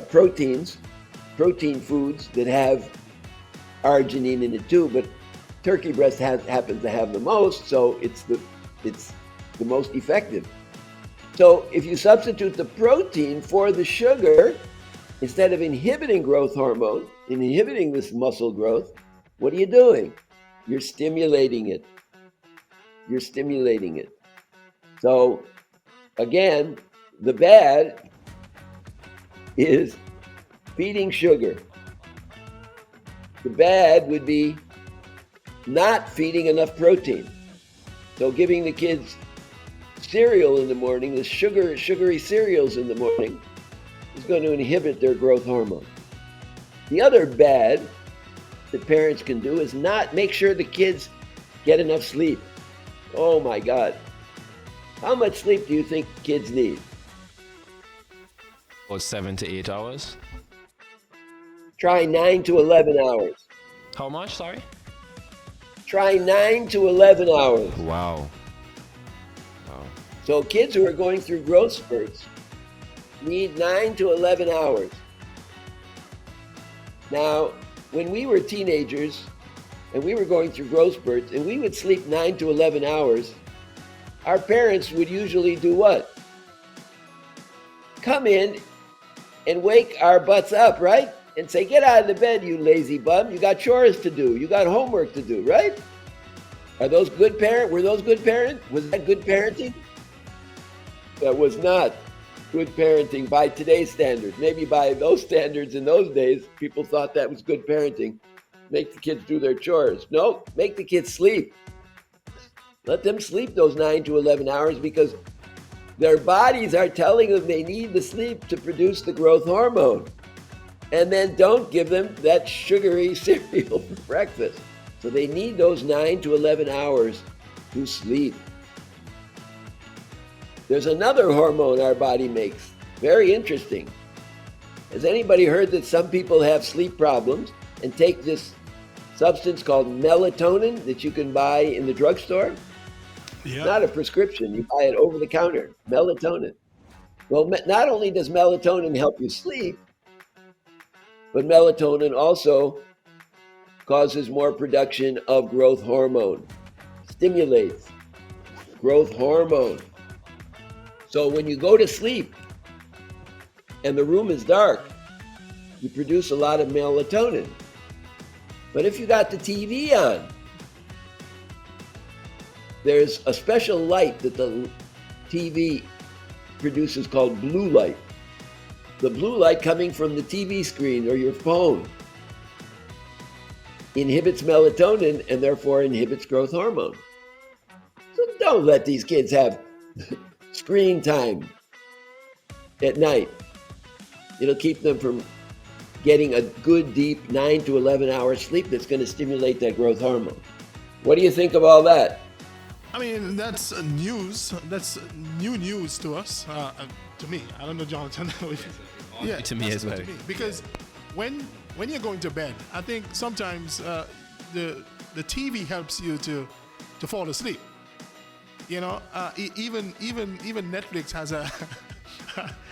Speaker 15: protein foods that have arginine in it too, but turkey breast happens to have the most, so it's the most effective. So if you substitute the protein for the sugar, instead of inhibiting growth hormone, inhibiting this muscle growth, what are you doing? You're stimulating it. You're stimulating it. So again, the bad is feeding sugar. The bad would be not feeding enough protein. So giving the kids cereal in the morning, the sugary cereals in the morning, is going to inhibit their growth hormone. The other bad that parents can do is not make sure the kids get enough sleep. Oh my God. How much sleep do you think kids need?
Speaker 2: About 7 to 8 hours.
Speaker 15: Try 9 to 11 hours.
Speaker 2: How much, sorry?
Speaker 15: Try 9 to 11 hours.
Speaker 2: Wow.
Speaker 15: So kids who are going through growth spurts need 9 to 11 hours. Now, when we were teenagers and we were going through growth spurts and we would sleep 9 to 11 hours, our parents would usually do what? Come in and wake our butts up, right? And say, get out of the bed, you lazy bum. You got chores to do. You got homework to do, right? Are those good parents? Were those good parents? Was that good parenting? That was not good parenting by today's standards. Maybe by those standards in those days, people thought that was good parenting. Make the kids do their chores. No, make the kids sleep. Let them sleep those 9 to 11 hours because their bodies are telling them they need the sleep to produce the growth hormone. And then don't give them that sugary cereal for breakfast. So they need those 9 to 11 hours to sleep. There's another hormone our body makes. Very interesting. Has anybody heard that some people have sleep problems and take this substance called melatonin that you can buy in the drugstore?
Speaker 3: Yeah.
Speaker 15: It's not a prescription. You buy it over the counter. Melatonin. Well, not only does melatonin help you sleep, but melatonin also causes more production of growth hormone. Stimulates growth hormone. So when you go to sleep and the room is dark, you produce a lot of melatonin. But if you got the TV on, there's a special light that the TV produces called blue light. The blue light coming from the TV screen or your phone inhibits melatonin and therefore inhibits growth hormone. So don't let these kids have screen time at night. It'll keep them from getting a good deep 9 to 11 hours sleep that's going to stimulate that growth hormone. What do you think of all that?
Speaker 3: I mean, that's news. That's new news to us, to me. I don't know, Johnathan. Yeah,
Speaker 2: to me as well.
Speaker 3: To me. Because when you're going to bed, I think sometimes the TV helps you to fall asleep. You know, even Netflix has a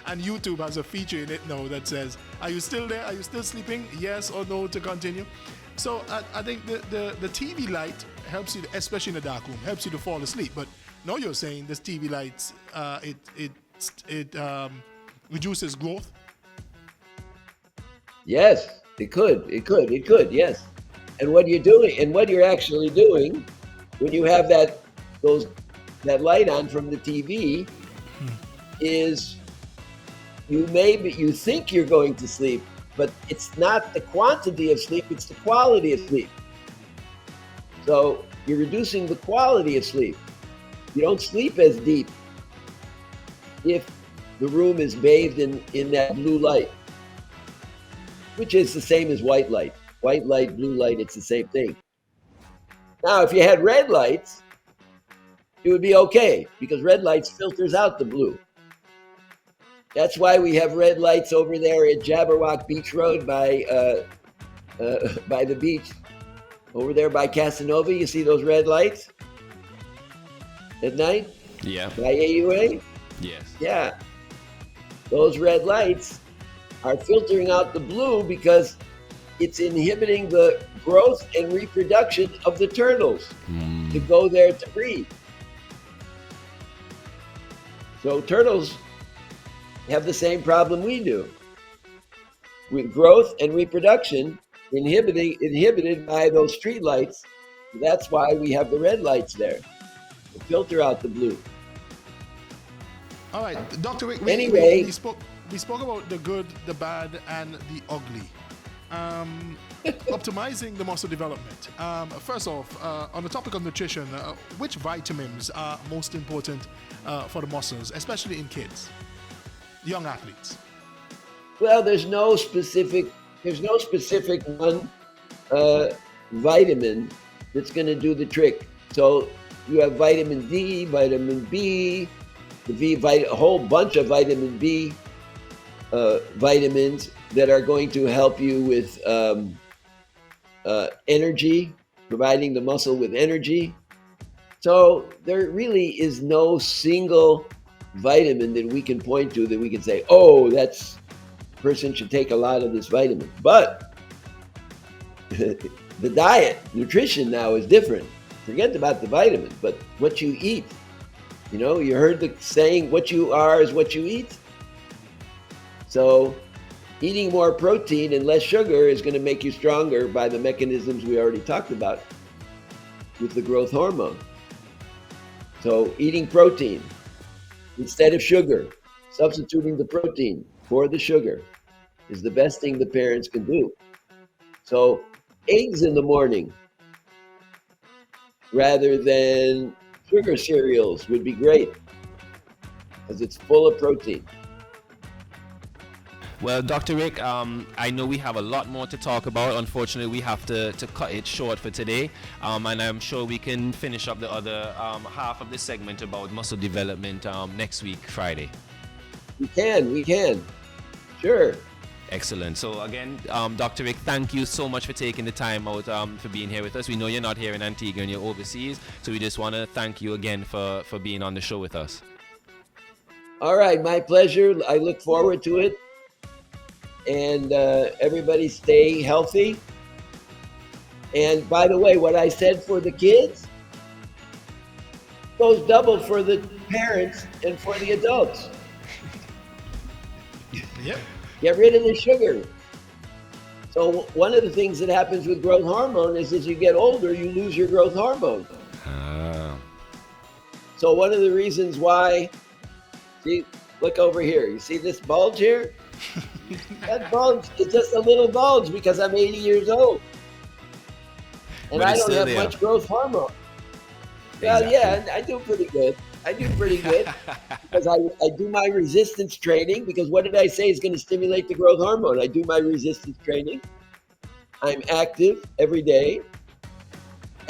Speaker 3: and YouTube has a feature in it now that says, "Are you still there? Are you still sleeping? Yes or no to continue." So I think the TV light helps you, especially in a dark room, helps you to fall asleep. But now you're saying this TV lights it reduces growth.
Speaker 15: Yes, it could, yes. And what you're doing, and what you're actually doing, when you have that light on from the TV, is you think you're going to sleep, but it's not the quantity of sleep, it's the quality of sleep. So you're reducing the quality of sleep. You don't sleep as deep if the room is bathed in that blue light. which is the same as white light. White light, blue light, it's the same thing. Now, if you had red lights, it would be okay because red lights filters out the blue. That's why we have red lights over there at Jabberwock Beach Road by the beach. Over there by Casanova, you see those red lights at night?
Speaker 2: Yeah.
Speaker 15: By AUA?
Speaker 2: Yes.
Speaker 15: Yeah. Those red lights are filtering out the blue because it's inhibiting the growth and reproduction of the turtles to go there to breed. So turtles have the same problem we do with growth and reproduction inhibited by those street lights. That's why we have the red lights there to filter out the blue.
Speaker 3: All right, Dr. Rick,
Speaker 15: Anyway.
Speaker 3: we spoke about the good, the bad, and the ugly. Optimizing the muscle development. First off, on the topic of nutrition, which vitamins are most important for the muscles, especially in kids, young athletes?
Speaker 15: Well, there's no specific one vitamin that's going to do the trick. So you have vitamin D, vitamin B, a whole bunch of vitamin B vitamins that are going to help you with energy, providing the muscle with energy. So there really is no single vitamin that we can point to that we can say, oh, that's person should take a lot of this vitamin. But the diet, nutrition now is different. Forget about the vitamin, but what you eat. You know, you heard the saying, what you are is what you eat. So eating more protein and less sugar is going to make you stronger by the mechanisms we already talked about with the growth hormone. So eating protein instead of sugar, substituting the protein for the sugar is the best thing the parents can do. So eggs in the morning rather than sugar cereals would be great because it's full of protein.
Speaker 2: Well, Dr. Rick, I know we have a lot more to talk about. Unfortunately, we have to cut it short for today. And I'm sure we can finish up the other half of the segment about muscle development next week, Friday.
Speaker 15: We can. Sure.
Speaker 2: Excellent. So again, Dr. Rick, thank you so much for taking the time out for being here with us. We know you're not here in Antigua and you're overseas. So we just want to thank you again for being on the show with us.
Speaker 15: All right, my pleasure. I look forward to it. And everybody stay healthy. And by the way, what I said for the kids goes double for the parents and for the adults.
Speaker 3: Yep.
Speaker 15: Get rid of the sugar. So one of the things that happens with growth hormone is as you get older, you lose your growth hormone. So one of the reasons why, see, look over here. You see this bulge here? That bulge is just a little bulge because I'm 80 years old. And I don't have much growth hormone. Well, yeah, I do pretty good. Because I do my resistance training, because what did I say is going to stimulate the growth hormone? I do my resistance training. I'm active every day.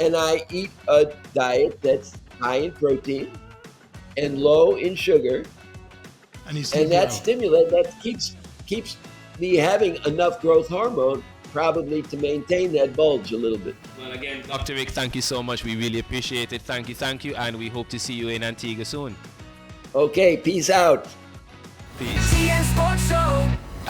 Speaker 15: And I eat a diet that's high in protein and low in sugar. And that stimulant that keeps me having enough growth hormone probably to maintain that bulge a little bit.
Speaker 2: Well, again, Dr. Rick, thank you so much. We really appreciate it. Thank you. And we hope to see you in Antigua soon.
Speaker 15: Okay, peace out.
Speaker 2: Peace.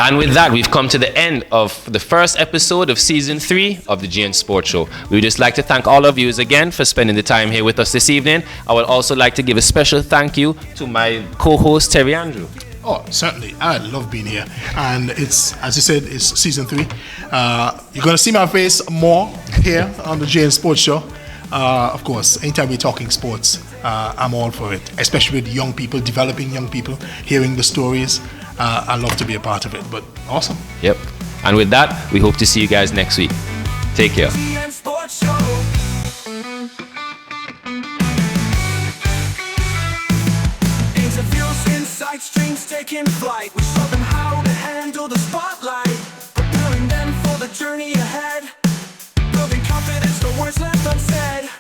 Speaker 2: And with that, we've come to the end of the first episode of Season 3 of the GN Sports Show. We would just like to thank all of you again for spending the time here with us this evening. I would also like to give a special thank you to my co-host, Terry Andrew.
Speaker 3: Oh, certainly. I love being here. And it's, as you said, it's Season 3. You're going to see my face more here on the GN Sports Show. Of course, anytime we're talking sports, I'm all for it, especially with young people, developing young people, hearing the stories. I love to be a part of it, but awesome.
Speaker 2: Yep. And with that, we hope to see you guys next week. Take care.
Speaker 1: Interviews, insights, dreams taking flight. We show them how to handle the spotlight. We're building journey ahead. Building confidence, the words left unsaid.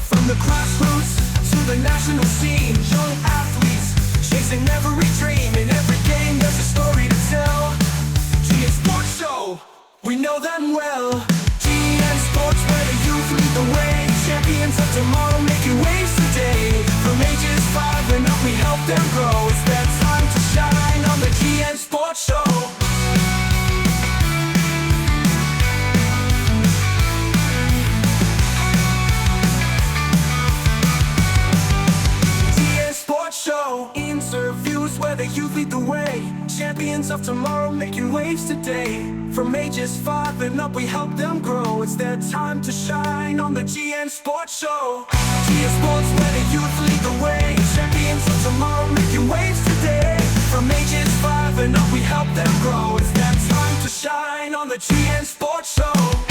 Speaker 1: From the grassroots to the national scene, young athletes chasing every dream. In every game there's a story to tell. GN Sports Show, we know them well. GN Sports, where the youth lead the way. Champions of tomorrow, making waves today. From ages 5 and up, we help them grow. It's their time to shine on the GN Sports Show. Show. Interviews where the youth lead the way. Champions of tomorrow, making waves today. From ages 5 and up, we help them grow. It's their time to shine on the GN Sports Show. GN Sports, where the youth lead the way. Champions of tomorrow, making waves today. From ages 5 and up, we help them grow. It's their time to shine on the GN Sports Show.